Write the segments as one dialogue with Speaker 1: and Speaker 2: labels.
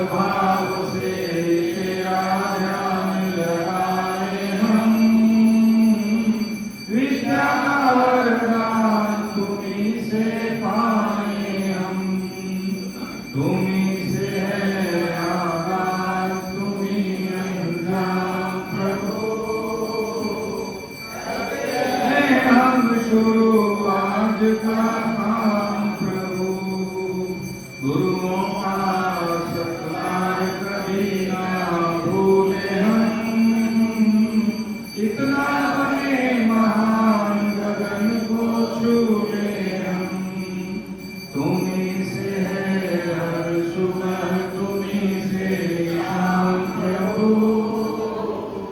Speaker 1: भाव से तेरा ध्यान लगाए हम। विद्या वरदान तुम्हीं से पाए हम। तुम्हीं से है आगाज, तुम्हीं अंजाम प्रभु। हम शुरू आज का काम प्रभु। गुरुओं का सत्कार कभी ना भूले हम। इतना बने महान गगन को छू ले हम। तुम्हीं से है हर सुबह, तुम्हीं से शाम प्रभु।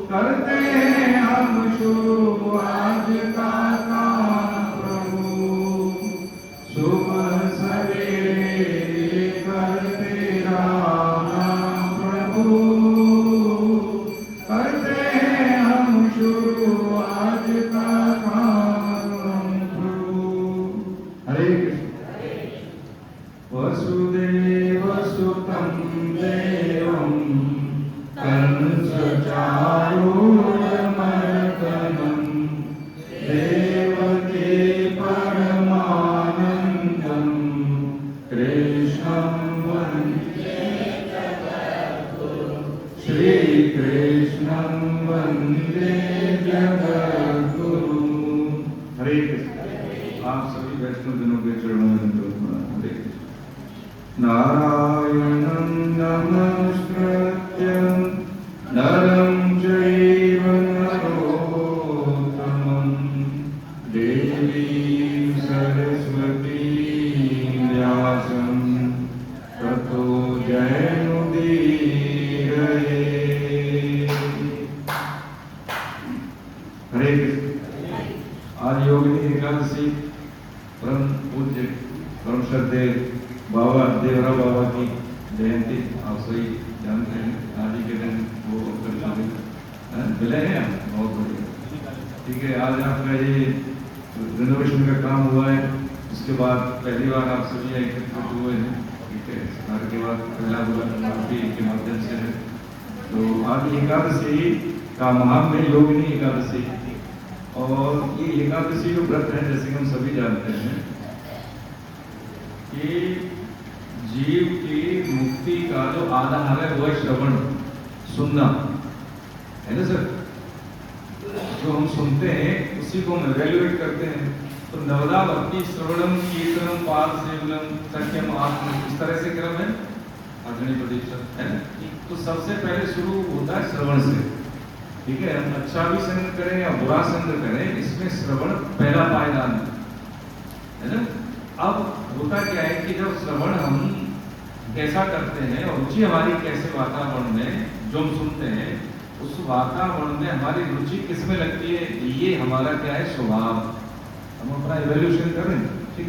Speaker 1: करते हैं हम शुरू आज का काम प्रभु। सुबह सवेरे लेकर तेरा नाम प्रभु। करते हैं हम शुरू आज का काम प्रभु। हरे कृष्ण। वसुदेव सुतं देवं कंसचाणूरमर्दनं देवकी परमानन्दं कृष्णं वन्दे श्रीकृष्णं वन्दे जगद्गुरुं। हरे कृष्ण। आप सभी वैष्णवजनों के चरणों में दंडवत प्रणाम। हरे कृष्ण। नारायणं नमस्कृत्य नरं चैव नरोत्तमं देवीं सरस्वतीं व्यासं ततो जयमुदीरये। हरे कृष्ण। आज योगिनी एकादशी परम पूज्य परम श्रद्धेय बाबा देवराव बाबा की जयंती आप सभी जानते हैं। आज ही के दिन वो मिले हैं हम, बहुत बढ़िया। ठीक है, आज आपका ये रिनोवेशन का काम हुआ है। उसके बाद पहली बार आप सभी एकत्रित हुए हैं। ठीक है, कार्य के बाद पहला बुलाती के माध्यम से है। तो आज एकादशी का महात्म्य योगिनी एकादशी, और ये एकादशी जो व्रत है जैसे कि हम सभी जानते हैं कि जीव की मुक्ति का जो आधार है वो है श्रवण, सुनना, है ना सर। जो हम सुनते हैं उसी को हम इवैल्यूएट करते हैं। तो नवदा भक्ति श्रवणम कीर्तनम पाद सेवनम सत्यम आत्म, इस तरह से क्रम है अग्नि प्रदीक्षा, है ना। तो सबसे पहले शुरू होता है श्रवण से। ठीक है, हम अच्छा भी संग करें या बुरा संग करें, इसमें श्रवण पहला पायदान है ना। अब होता क्या है कि जब श्रवण हम कैसा करते हैं और रुचि हमारी कैसे वातावरण में जो हम सुनते हैं उस वातावरण में हमारी रुचि किसमें लगती है, ये हमारा क्या है स्वभाव। हम अपना इवैल्यूएशन करें, ठीक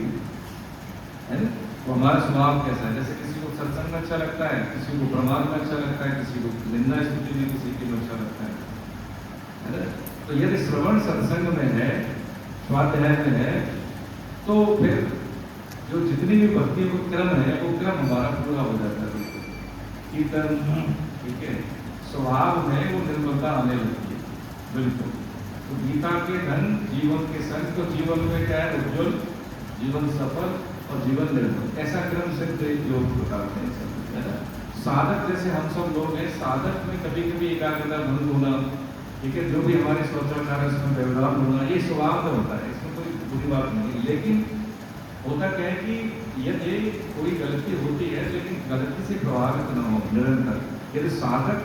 Speaker 1: है ना। तो हमारा स्वभाव कैसा है, जैसे किसी को सत्संग में अच्छा लगता है, किसी को प्रमाद में अच्छा लगता है, किसी को निंदा स्तुति में किसी को अच्छा लगता है ना। तो यदि श्रवण सत्संग में है, स्वाध्याय में है, तो फिर जो जितनी भी भक्ति को क्रम है वो क्रम हमारा पूरा हो जाता है। कीर्तन, ठीक है, स्वभाव में वो निर्मलता आने लगती है, बिल्कुल। तो गीता के धन जीवन के संग, तो जीवन में क्या है, उज्ज्वल जीवन, सफल और जीवन निर्मल, ऐसा क्रम से योग बताते हैं सब, है ना। साधक जैसे हम सब लोग हैं, साधक में कभी कभी एकाग्रता भंग होना, ठीक है, जो भी हमारे सोचाचार है उसमें व्यवधान होना, ये स्वभाव में होता है, इसमें कोई बुरी बात नहीं। लेकिन होता क्या है कि यदि कोई गलती होती है लेकिन गलती से प्रभावित न हो निरंतर, यदि साधक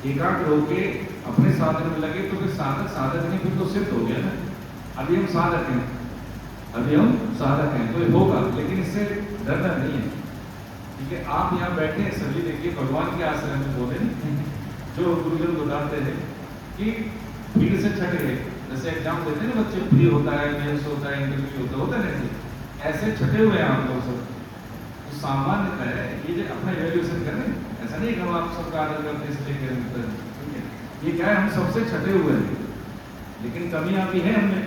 Speaker 1: एकाग्र होके अपने साधन में लगे तो फिर साधक साधक नहीं, फिर तो सिद्ध हो गया ना। अभी हम साधक हैं, अभी हम साधक हैं, तो ये होगा, लेकिन इससे डरना नहीं है। ठीक है, आप यहाँ बैठे हैं सभी, देखिए भगवान के आश्रम में बोले जो गुरुजन बताते हैं कि भीड़ से छट गए, जैसे एग्जाम देते हैं ना बच्चे, प्री होता है, मेंस होता है, इंटरव्यू होता है ना, ऐसे छटे हुए हैं आप लोग सब। तो सामान्य है ये जो अपना इवैल्यूएशन करें, ऐसा नहीं कि हम आप सबका आदर करते इसलिए करें, ठीक है। ये क्या है, हम सबसे छटे हुए हैं, लेकिन कमियां भी है हमें,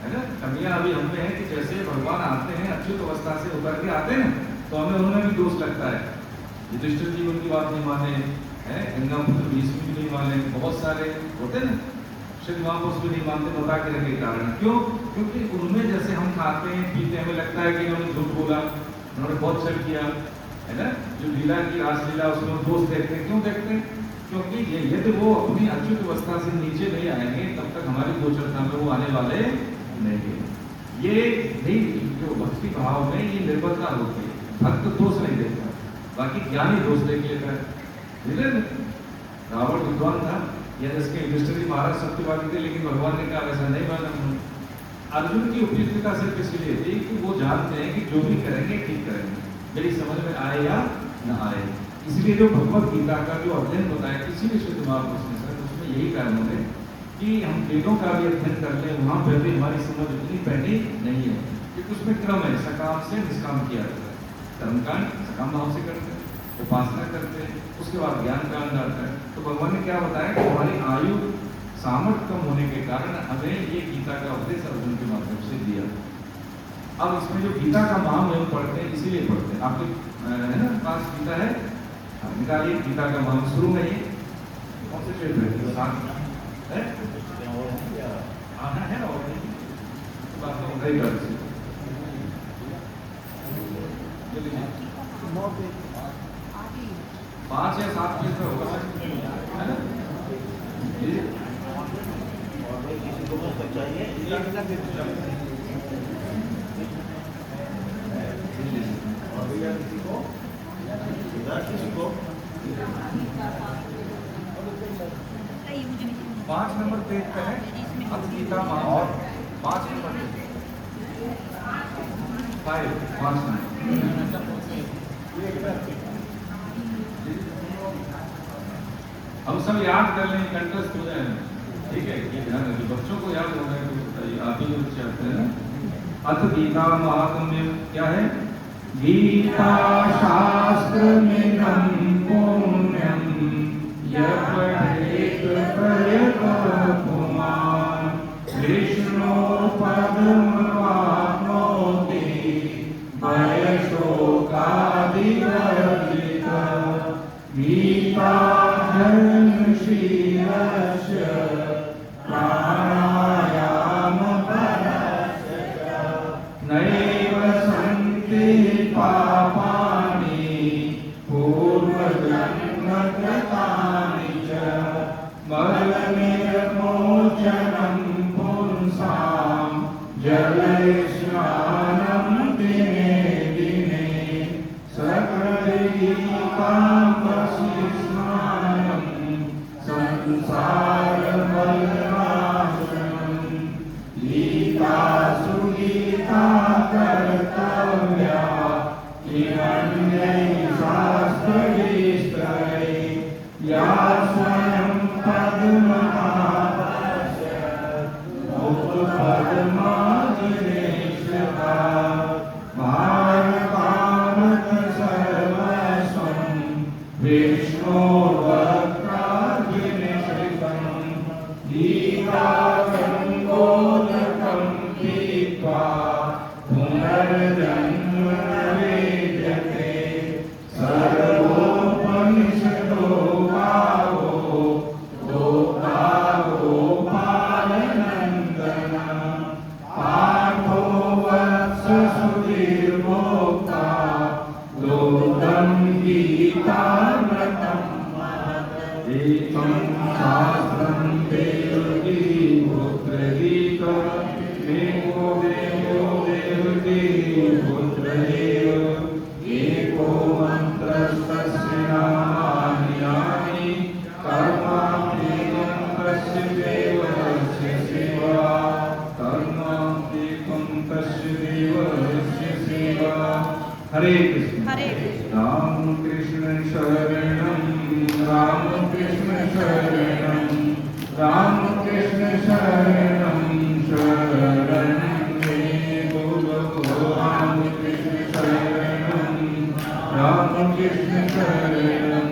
Speaker 1: है ना। कमियां अभी हमें है कि जैसे भगवान आते हैं अच्युत अवस्था से उतर के आते हैं तो हमें उनमें भी दोष लगता है युधिष्ठिर जी उनकी बात नहीं माने, है गंगा पुत्र भीष्म भी नहीं माने, बहुत सारे होते ना, श्री महापुरुष भी नहीं मानते, बता के रखे कारण क्यों? क्योंकि उनमें जैसे हम खाते हैं पीते हैं, हमें लगता है कि इन्होंने झूठ बोला, उन्होंने बहुत छल किया, है ना, जो लीला की रासलीला उसमें दोष देखते हैं, क्यों देखते हैं? क्योंकि ये यदि वो अपनी अच्युत अवस्था से नीचे नहीं आएंगे तब तक हमारी गोचरता में वो आने वाले नहीं है। ये नहीं, जो भक्ति भाव में ये निर्भरता होती है, भक्त दोष नहीं देखता, बाकी ज्ञानी दोष देख लेता है। रावण विद्वान था या जिसके युधिष्ठिर महाराज सत्यवादी थे, लेकिन भगवान ने कहा वैसा नहीं माना। अर्जुन की उपयुक्तता सिर्फ इसलिए थी कि वो जानते हैं कि जो भी करेंगे ठीक करेंगे, मेरी समझ में आए या न आए। इसलिए जो भगवत गीता का जो अध्ययन बताया किसी भी शुद्ध महापुरुष ने सर, उसमें यही कारण है कि हम वेदों का भी अध्ययन कर लें, वहाँ पर भी हमारी समझ उतनी पहली नहीं है, क्योंकि उसमें क्रम है, सकाम से निष्काम किया जाता है। कर्मकांड सकाम भाव से करते हैं, उपासना करते हैं, उसके बाद ज्ञान कांड आता है। तो भगवान ने क्या बताया कि हमारी आयु सामर्थ्य कम होने के कारण हमें ये गीता का उपदेश अर्जुन के माध्यम से दिया। अब इसमें जो गीता का महामहिम पढ़ते हैं, इसीलिए पढ़ते हैं। आपके है ना पास गीता है, निकालिए गीता का महाम शुरू में ही कौन से पेज है? आना है ना, और बात तो उधर ही कर दीजिए। 5 या 7 पेज पर होगा, है ना? किसी को पुस्तक चाहिए, किसी को 5 नंबर पेज पे है अब गीता और 5 नंबर पेज 5 हम सब याद कर लें, कंटेस्ट हो जाए, ठीक है? ये ध्यान रखिए, बच्चों को याद होगा तो आप ही बच्चे आते हैं ना। अथ गीता महात्म्य क्या है? गीता शास्त्रमिदं पुण्यं यः पठेत् प्रयतः पुमान् विष्णो पदमवाप्नोति भयशोकादिवर्जितः। गीता धर्मशीलस्य नैव सन्ति पापानि पूर्वजन्मकृतानि च मलनिर्मोचनं पुंसां जले स्नानं दिने दिने सकलैकान्तस्नानं गीता कर्तव्या हिरण्यै शास्त्रैस्तरै या स्वयं पद्मनाभपद्मादिनेश्वरा भारतामृत सर्वस्वं विष्णोर्वक्त्राद्विनिश्रितं। गीता गङ्गोदकं पीत्वा पुनर्जन्म न विद्यते सर्वोपनिषदो गावो गोप्ता गोपालनन्दन पार्थो वत्स सुधीर्भोक्ता लोकं गीतामृतं महत्। एकं शास्त्रं देवकी पुत्रगीतम् एको देवो देवकी पुत्रदेव एको मन्त्रस्तस्य नामानि यानि कर्माप्येकं तस्य देवस्य सेवा कर्माप्येकं तस्य देवस्य सेवा। हरे कृष्ण राम कृष्ण शरणं राम कृष्ण शरणं राम कृष्ण शरणं शरणं मे बोलो राम कृष्ण शरणं राम कृष्ण शरणं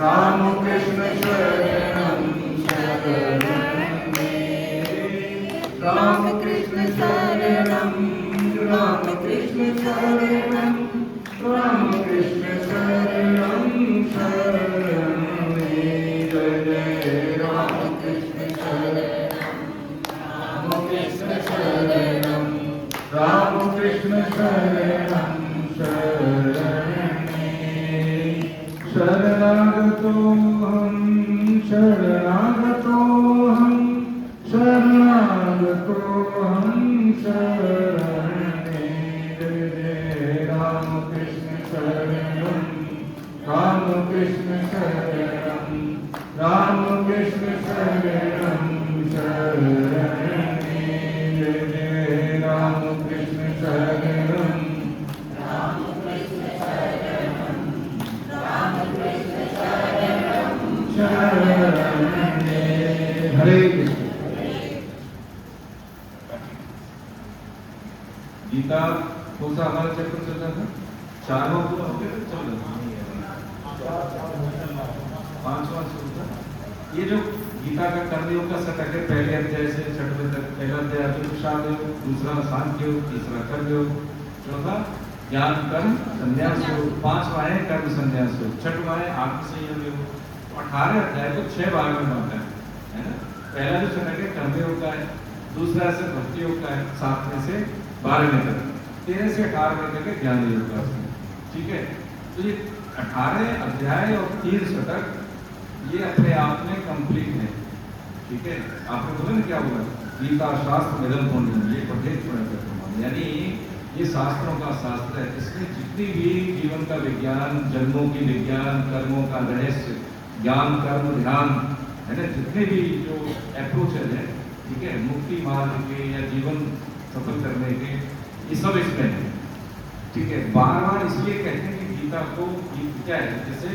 Speaker 1: राम कृष्ण शरणं शरणं मे राम कृष्ण शरणं राम कृष्ण शरणं राम कृष्ण शरणं शरणं शरणे शरणागतोऽहं शरणागतोऽहं शरणागतोऽहं शरणे राम कृष्ण शरणं राम कृष्ण शरणं राम कृष्ण शरणं शरणे राम कृष्ण शरणं शरणे हरे कृष्ण। गीता कौन सा हमारा चैप्टर चल रहा था? 4वां पूरा हो गया, चल रहा था 5वां शुरू था। ये जो गीता का कर्मयोग का शतक है, पहले अध्याय से 6वें तक। पहला अध्याय अर्जुन विषाद योग, दूसरा सांख्य योग, तीसरा कर्म योग, चौथा ज्ञान कर्म संन्यास योग, 5वां है कर्म संन्यास योग, 6वां है आत्म संयम योग। 18 अध्याय को 6 भाग में बांटा है ना। पहला जो शतक है कर्मयोग का है, दूसरा से भक्ति योग का है, 7वें से 12वें तक, 13 से 18वें तक है ज्ञान योग का। ठीक है, तो ये 18 अध्याय और 3 शतक ये अपने आप में कंप्लीट है। ठीक है, आपने बोला ना क्या बोला, गीता शास्त्र मिलन पुण्यम, ये पठेत पुण्य, यानी ये शास्त्रों का शास्त्र है। इसमें जितनी भी जीवन का विज्ञान, जन्मों की विज्ञान, कर्मों का रहस्य, ज्ञान कर्म ध्यान है ना, जितने भी जो अप्रोचेज है, ठीक है, मुक्ति मार्ग के या जीवन सफल करने के, ये सब इसमें है। ठीक है, बार बार इसलिए कहते हैं कि गीता को क्या है, जैसे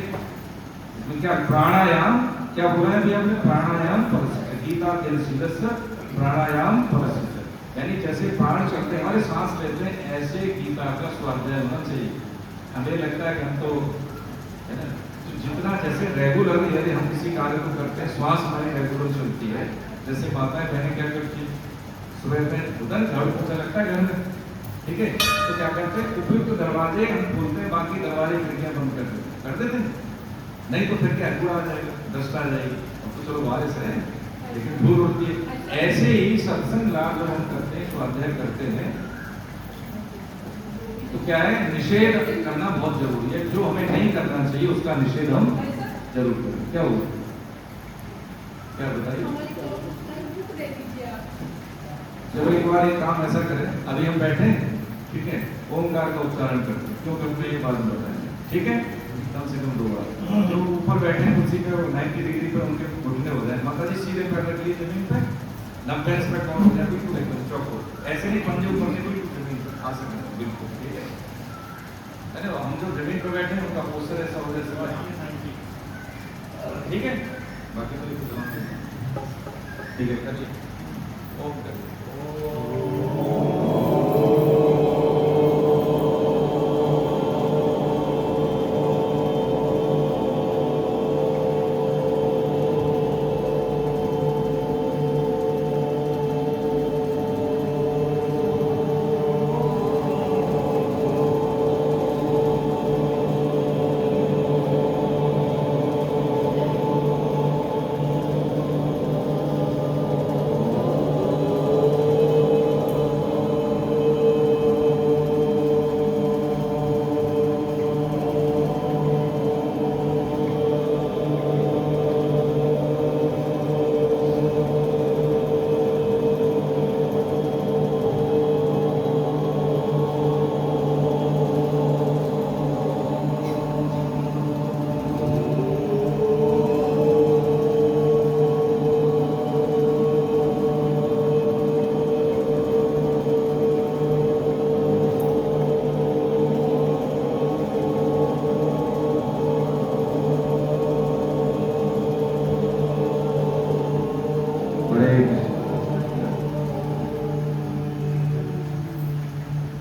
Speaker 1: क्या प्राणायाम, क्या बोला है भैया आपने, प्राणायाम परसिद्ध, गीता जलशीलस्य प्राणायाम परसिद्ध, यानी जैसे प्राण चलते हैं, हमारे सांस लेते हैं, ऐसे गीता का स्वाध्याय होना चाहिए। हमें लगता है कि हम तो है ना, तो जितना जैसे रेगुलर यदि हम किसी कार्य को करते हैं, श्वास हमारी रेगुलर चलती है। जैसे माताएं बहनें क्या करती है, सुबह में उधर झाड़ू पोछा लगता है घर में, ठीक है, तो क्या करते हैं, उपयुक्त दरवाजे हम खोलते हैं, बाकी दरवाजे खिड़कियां बंद कर देते हैं। नहीं तो फिर क्या धूल आ जाएगा, डस्ट आ जाएगी। अब तो चलो बारिश है, लेकिन धूल उड़ती है। ऐसे ही सत्संग लाभ जब हम करते हैं, स्वाध्याय करते हैं, तो क्या है, निषेध करना बहुत जरूरी है। जो हमें नहीं करना चाहिए उसका निषेध हम जरूर करें। क्या हुआ, क्या बताइए? चलो एक बार एक काम ऐसा करें, अभी हम बैठे, ठीक है, ओमकार का उच्चारण करते हैं। क्यों करते हैं ये बात बताएंगे, ठीक है, कम से कम 2 बार। जो ऊपर बैठे हैं कुर्सी पे 90 डिग्री पर उनके घुटने हो जाए, माता जी सीधे पैर रख लीजिए जमीन पर, 90 पे कौन हो जाए, बिल्कुल एकदम चौको, ऐसे नहीं पंजे ऊपर नहीं, बिल्कुल जमीन पर आ सकते, बिल्कुल ठीक है। अरे हम जो जमीन पर बैठे हैं उनका पोस्टर ऐसा हो जाए, ठीक है, बाकी तो ठीक है, करिए ओम करिए।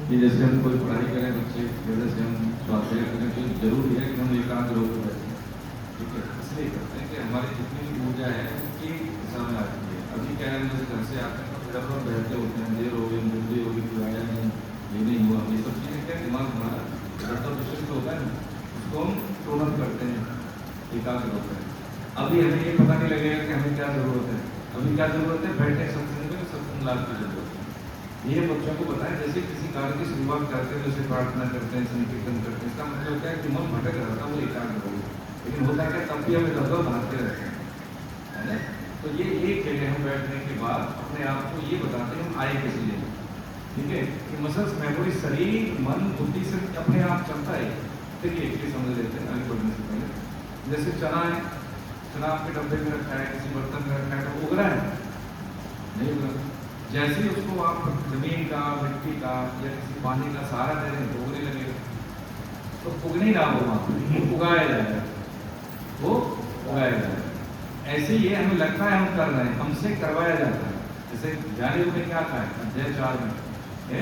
Speaker 1: कि जैसे हम कोई पढ़ाई करें बच्चे, जैसे हम स्वाध्याय करें, तो जरूरी है कि हम एकाग्र होकर बैठें। ठीक है, इसलिए करते हैं कि हमारी जितनी भी ऊर्जा है उसकी समय आती है। अभी क्या है, जैसे घर से आते हैं तो फिर हम बैठते होते हैं, देर हो गई, जल्दी हो गई, कोई आया नहीं, ये नहीं हुआ, ये सब चीज़ें क्या दिमाग हमारा घटता विशिष्ट होता है, उसको हम टोनअप करते हैं, एकाग्र होते हैं। अभी हमें ये पता नहीं लगेगा कि हमें क्या जरूरत है। अभी क्या जरूरत है, बैठे सत्संग में, सत्संग लाभ की जरूरत है। ये बच्चों को बताएं, जैसे किसी कार्य की शुरुआत करते हैं, जैसे प्रार्थना करते हैं, संकीर्तन करते हैं, इसका मतलब क्या है कि मन भटक रहा था, वो एकाग्र हो गया, लेकिन होता है क्या, तब भी हमें दरदर भागते रहते हैं, है ना। तो ये एक जगह हम बैठने के बाद अपने आप को ये बताते हैं हम आए किस लिए, ठीक है, कि मसल्स मेमोरी, शरीर मन बुद्धि से अपने आप चलता है। देखिए ये समझ लेते हैं आगे बढ़ने से पहले, जैसे चना है, चना आपके डब्बे में रखा है, किसी बर्तन में रखा है, तो उग रहा है, नहीं उग रहा। जैसे ही उसको आप जमीन का, मिट्टी का या किसी पानी का सहारा दे रहे हैं तो उगने लगेगा, तो उग नहीं रहा वो वहाँ पर, उगाया जाएगा, वो उगाया जाएगा। ऐसे ही हमें लगता है हम कर रहे हैं, हमसे करवाया जाता है। जैसे ज्ञानी में क्या था, अध्याय 4 में है,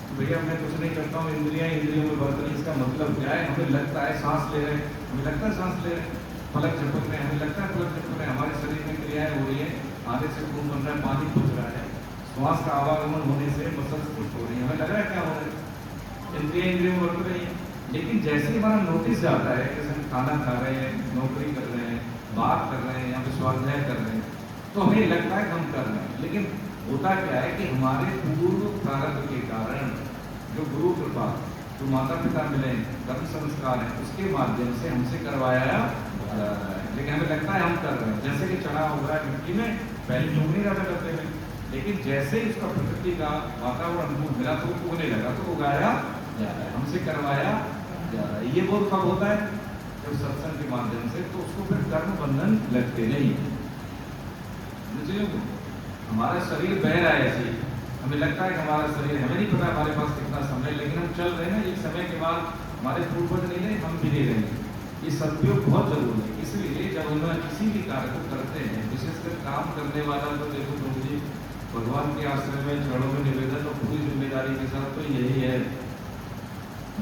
Speaker 1: तो भैया मैं कुछ नहीं करता हूँ, इंद्रियां इंद्रियों में बर्तन, इसका मतलब क्या है, हमें लगता है सांस ले रहे हैं, हमें लगता है सांस ले रहे हैं, पलक झपक रहे हैं, हमें लगता है पलक झपक रहे हैं, हमारे शरीर में क्रियाएं हो रही है, आगे से खून बन रहा है, पानी पहुँच रहा है, श्वास का आवागमन होने से मसल्स खुश हो रही है, हमें लग रहा है क्या हो रहा है, इंद्रिया इंद्रियों में बरत रही है। लेकिन जैसे ही हमारा नोटिस जाता है कि हम खाना खा रहे हैं, नौकरी कर रहे हैं, बात कर रहे हैं, या फिर स्वाध्याय कर रहे हैं, तो हमें लगता है कि हम कर रहे हैं, लेकिन होता क्या है कि हमारे पूर्व प्रारब्ध के कारण जो गुरु कृपा, जो माता पिता मिले, कर्म संस्कार है, उसके माध्यम से हमसे करवाया जा रहा है, लेकिन हमें लगता है हम कर रहे हैं। जैसे कि चना हो रहा है मिट्टी में, पहले उग नहीं रहा था डब्बे में, लेकिन जैसे ही उसका प्रकृति का वातावरण अनुकूल मिला तो उगने लगा, तो उगाया जा रहा है, हमसे करवाया जा रहा है। ये बोध कब होता है, जब सत्संग के माध्यम से, तो उसको फिर कर्म बंधन लगते नहीं। हमारा शरीर बह रहा है ऐसे, हमें लगता है कि हमारा शरीर, हमें नहीं पता हमारे पास कितना समय, लेकिन हम चल रहे हैं, एक समय के बाद हमारे पूर्वज नहीं रहे, हम भी नहीं रहेंगे। ये सदुपयोग बहुत जरूरी है। इसलिए जब हम किसी भी कार्य को करते हैं, विशेषकर काम करने वाला, तो देखो प्रभु जी भगवान के आश्रम में चरणों में निवेदन और पूरी जिम्मेदारी के साथ, तो यही है,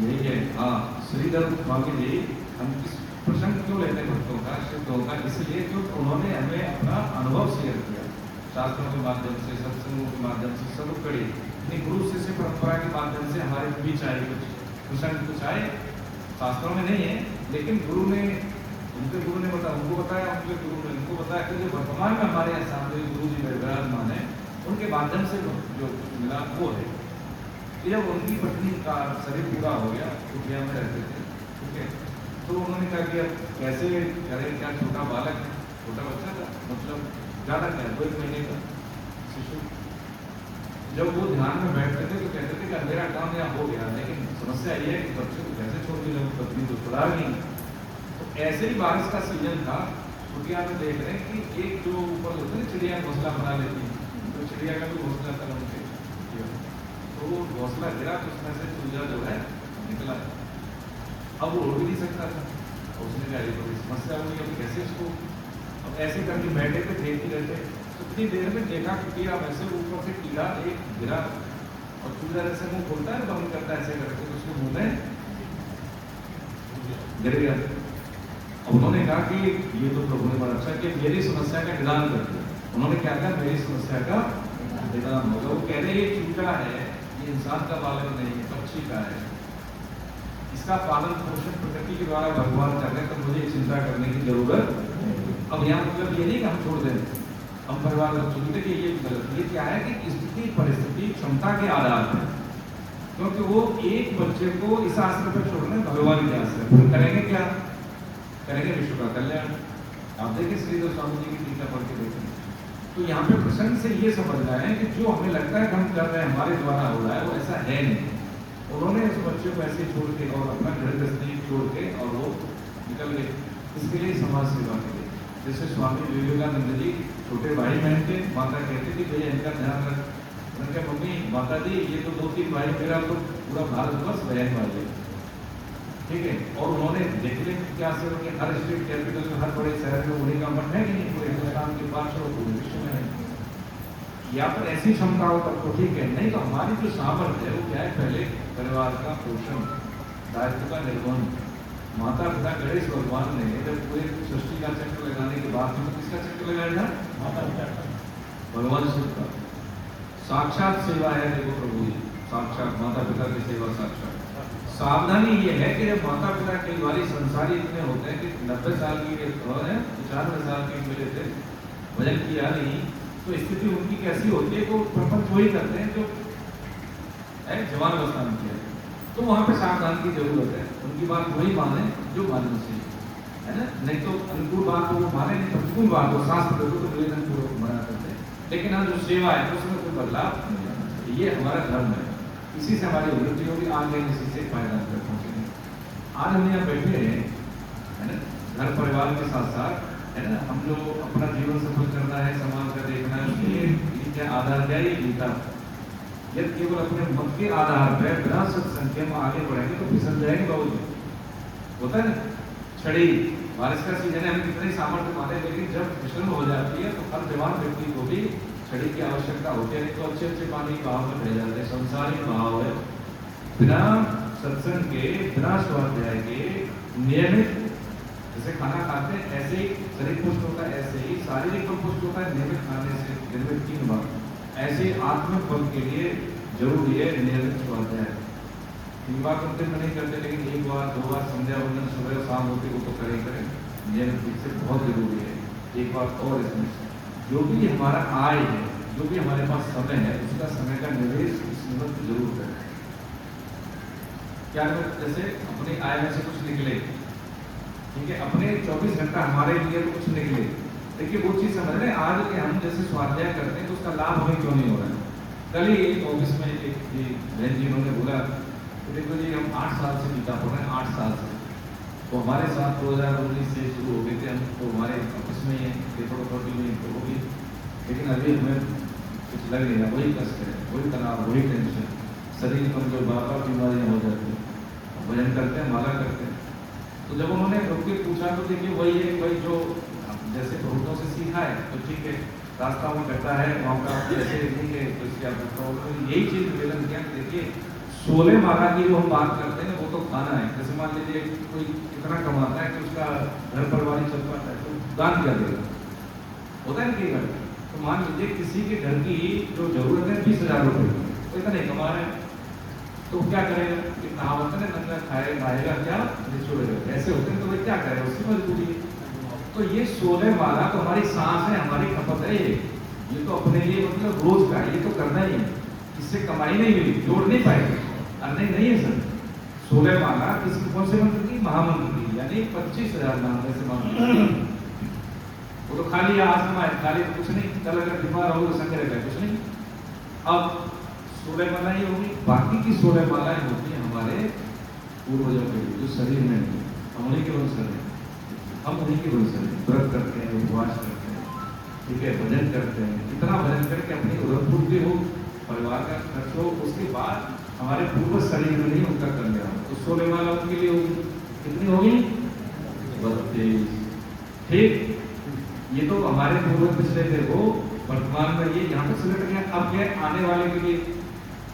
Speaker 1: यही है। हाँ, श्रीधर स्वामी जी, हम किस प्रसंग क्यों लेते हैं भक्तों का, शिवों का, इसलिए क्योंकि उन्होंने हमें अपना अनुभव शेयर किया, शास्त्रों के माध्यम से, सत्संगों के माध्यम से, सब कड़ी अपनी गुरु शिष्य परंपरा के माध्यम से हमारे बीच आए, कुछ प्रसंग कुछ आए, शास्त्रों में नहीं है, लेकिन गुरु ने, उनके गुरु ने बताया, उनको बताया, उनके गुरु ने उनको बताया, कि जो वर्तमान में हमारे यहाँ सामने गुरु जी विराजमान है, उनके माध्यम से जो मिला वो है। जब उनकी पत्नी का शरीर पूरा हो गया, कुटिया में रहते थे, ठीक है, तो उन्होंने कहा कि अब कैसे करें, क्या छोटा बालक है, छोटा बच्चा था, मतलब ज़्यादा क्या, 2 महीने का शिशु, जब वो ध्यान में बैठते थे तो कहते थे कि मेरा काम यहाँ हो गया, लेकिन समस्या ये है कि बच्चे को कैसे छोड़ के जाऊँ, पत्नी तो छुड़ा नहीं। तो ऐसे ही बारिश का सीजन था, कुटिया में देख रहे हैं कि एक जो ऊपर होते हैं चिड़िया घोंसला बना लेती, तो चिड़िया का भी घोंसला था उनके, तो वो घोंसला गिरा, तो उसमें से चूजा जो है निकला, अब वो उड़ भी नहीं सकता था, और उसने कहा ये बड़ी समस्या हुई, अब कैसे इसको, अब ऐसे करके बैठे थे, देखते रहते, तो इतनी देर में देखा कि कीड़ा वैसे ऊपर से कीड़ा एक गिरा, और चूजा जैसे मुंह खोलता है, बंद करता है ऐसे करके, तो उसके मुंह में गिर गया। अब उन्होंने कहा कि ये तो प्रभु ने बड़ा अच्छा कि मेरी समस्या का निदान कर दिया। उन्होंने क्या कहा, मेरी समस्या का निदान होगा। वो कह रहे ये चूजा है, ये इंसान का बालक नहीं है, पक्षी का है, इसका पालन पोषण प्रकृति के द्वारा भगवान कर रहे, तो मुझे चिंता करने की जरूरत। अब यहाँ मतलब ये नहीं कि हम छोड़ दें, हम परिवार को छोड़ दें, कि ये गलत, ये क्या है कि स्थिति परिस्थिति क्षमता के आधार पर, क्योंकि वो एक बच्चे को इस आश्रम पर छोड़ रहे हैं, भगवान के आश्रम पर करेंगे क्या, करेंगे विश्व का कल्याण। आप देखिए श्रीधर स्वामी जी की टीका पढ़ के देखें, तो यहाँ पे प्रसंग से ये समझना है कि जो हमें लगता है कि हम कर रहे हैं, हमारे द्वारा हो रहा है, वो ऐसा है नहीं। उन्होंने उस बच्चे को ऐसे छोड़ के और अपना घर गृहस्थी छोड़ के और वो निकल गए, इसके लिए समाज सेवा के लिए। जैसे स्वामी विवेकानंद जी छोटे भाई बहन थे, माता कहती थी भैया इनका ध्यान रख, उनके मम्मी माता जी ये तो 2-3 भाई, मेरा तो पूरा भारतवर्ष बहन वाले, ठीक है। और उन्होंने देख लिया क्या से उनके हर स्टेट कैपिटल में, हर बड़े शहर में उन्हीं का मठ है कि नहीं, पूरे हिंदुस्तान के 500 पूरे विश्व में है, या फिर ऐसी क्षमता हो तब तो ठीक है, नहीं तो हमारी जो सामर्थ्य है वो क्या है, पहले परिवार का पोषण, दायित्व का निर्वहन। माता पिता गणेश भगवान ने जब पूरे सृष्टि का चक्र लगाने के बाद में किसका चक्र लगाया था, माता पिता का, भगवान शिव का। साक्षात सेवा है, देखो प्रभु जी साक्षात माता पिता की सेवा साक्षात। सावधानी ये है कि जब माता पिता कई बार संसारी इतने होते हैं कि 90 साल की 95 साल के मिले थे, भजन किया नहीं, तो स्थिति उनकी कैसी होती है, वो प्रपंच वही करते हैं जो जवान अवस्था में किया, तो वहाँ पे सावधान की जरूरत है। उनकी बात वही माने जो माननी चाहिए, है ना। नहीं तो अनुकूल बात को वो माने, नहीं प्रतिकूल बात को शास्त्र को तो निवेदन पूर्वक मना करते हैं। लेकिन हाँ जो सेवा है उसमें कोई बदलाव नहीं आना चाहिए, ये हमारा धर्म है। इसी से हमारी वृद्धि होगी, आगे इसी से फायदा कर पहुँचेंगे। आज हम यहाँ बैठे हैं, है ना, घर परिवार के साथ साथ, है ना, हम जो अपना जीवन सफल करना है, समाज का देखना है, उसके लिए क्या आधार क्या है? गीता। यदि केवल अपने मत के आधार पर बिना सत्संग के हम आगे बढ़ेंगे तो फिसल जाएंगे बहुत। होता है ना, छड़ी बारिश का सीजन है, हम कितने सामर्थ्य माने, लेकिन जब फिसल हो जाती है तो हर जवान व्यक्ति को भी छड़ी की आवश्यकता होती है। नहीं तो अच्छे अच्छे पानी के बहाव में रह जाते हैं, संसारिक बहाव है। बिना सत्संग के, बिना स्वाध्याय के, नियमित जैसे खाना खाते हैं ऐसे ही शरीर पुष्ट होता है, ऐसे ही शारीरिक फल पुष्ट होता है नियमित खाने से, नियमित 3 बार। ऐसे आत्मिक फल के लिए जरूरी है नियमित स्वाध्याय। 3 बार तो दिन में नहीं करते, लेकिन 1 बार 2 बार संध्या वंदन सुबह और शाम होती है, वो तो करें नियमित रूप से, बहुत जरूरी है। एक बात और इसमें, जो भी हमारा आय है, जो भी हमारे पास समय है, उसका समय का निवेश इस निमित्त जरूर करें। क्या जैसे अपनी आय में से कुछ निकले, ठीक है, अपने 24 घंटा हमारे लिए तो कुछ निकले। देखिए वो चीज समझ रहे हैं, आज के हम जैसे स्वाध्याय करते हैं तो उसका लाभ हमें क्यों नहीं हो रहा है। कल ही एक ऑफिस में एक बहन जी उन्होंने बोला, देखो जी हम 8 साल से गीता पढ़ रहे हैं, 8 साल से, तो हमारे साथ 2019 से शुरू हो गए थे हम, तो हमारे ऑफिस में ही है, पेपर अथॉरिटी में तो वो भी, लेकिन अभी हमें कुछ लग नहीं रहा, वही कष्ट है, वही तनाव, वही टेंशन, शरीर पर जो बार बीमारियाँ हो जाती हैं। भजन करते हैं, माला करते हैं, तो जब उन्होंने रुक के पूछा तो देखिए वही है, वही जो जैसे बहुतों से सीखा है, तो ठीक है, रास्ता में करता है, वहाँ का जैसे नहीं है तो इसकी आप यही चीज निवेदन किया। देखिए 16 माला की जो हम बात करते हैं वो तो खाना है। जैसे मान लीजिए कोई इतना कमाता है कि उसका घर परिवार ही चल पाता है, तो दान किया देगा, होता है ना कई बार। तो मान लीजिए किसी के घर की जो जरूरत है 20,000 रुपये, तो इतना नहीं कमा रहे, तो क्या करेगा? कहावत है ना, खाएगा क्या निचोड़ेगा, ऐसे होते हैं। तो वे क्या करें, उसकी मजबूरी है। तो ये 16 माला तो हमारी सांस है, हमारी खपत है, ये तो अपने लिए मतलब रोज का ये तो करना ही है, इससे कमाई नहीं मिली, जोड़ नहीं पाएंगे, अर्निंग नहीं है सर। 16 माला किसी कौन से मंत्र की? महामंत्र की, यानी 25,000 नाम ऐसे मंत्र। वो तो खाली आज कमाए, खाली तो कुछ नहीं, कल अगर बीमार हो तो संग्रह का कुछ नहीं। अब 16 मालाएं होगी, बाकी की 16 मालाएं होती हैं हमारे पूर्वजों के लिए, जो शरीर में नहीं, हम उन्हीं के वंश हैं, हम उन्हीं के वंश हैं। व्रत करते हैं, उपवास करते हैं, ठीक है, भजन करते हैं, कितना भजन करके अपनी उधर हो, परिवार का खर्च हो, उसके बाद हमारे पूर्वज शरीर में नहीं उनका कल्याण हो। तो 16 माला उनके लिए होगी, कितनी होगी? 32। ठीक, ये तो हमारे पूर्वज पिछले थे, वो वर्तमान में ये यहाँ पे सिलट गया। अब क्या आने वाले के लिए